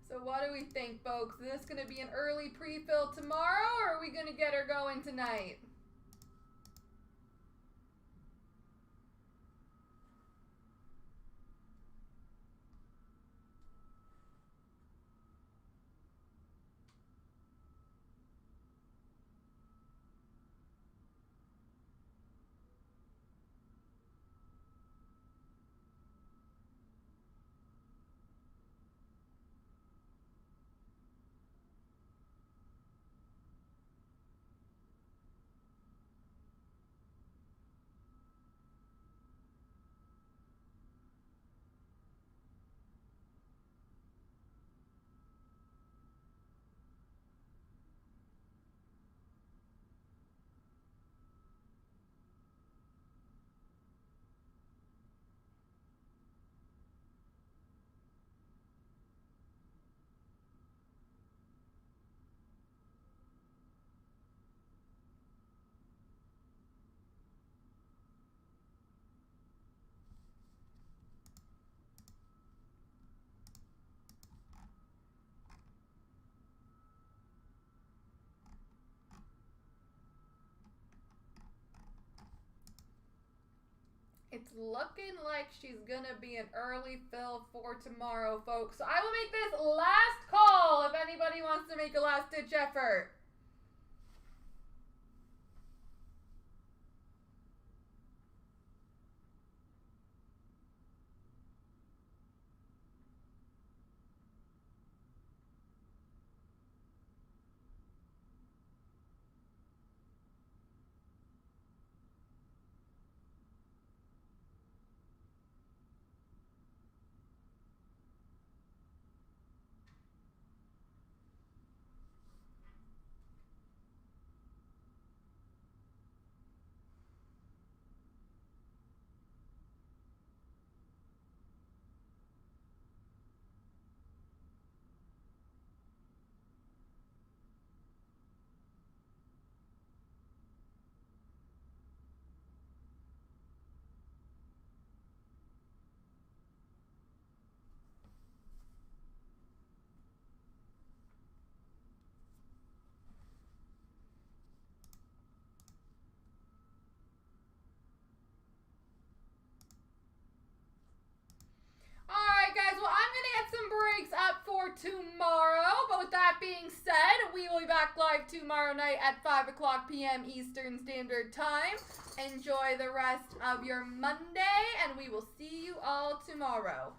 So what do we think, folks? Is this going to be an early pre-fill tomorrow, or are we going to get her going tonight? It's looking like she's going to be an early fill for tomorrow, folks. So I will make this last call if anybody wants to make a last-ditch effort. Breaks up for tomorrow. But with that being said, we will be back live tomorrow night at 5 o'clock p.m. Eastern Standard Time. Enjoy the rest of your Monday, and we will see you all tomorrow.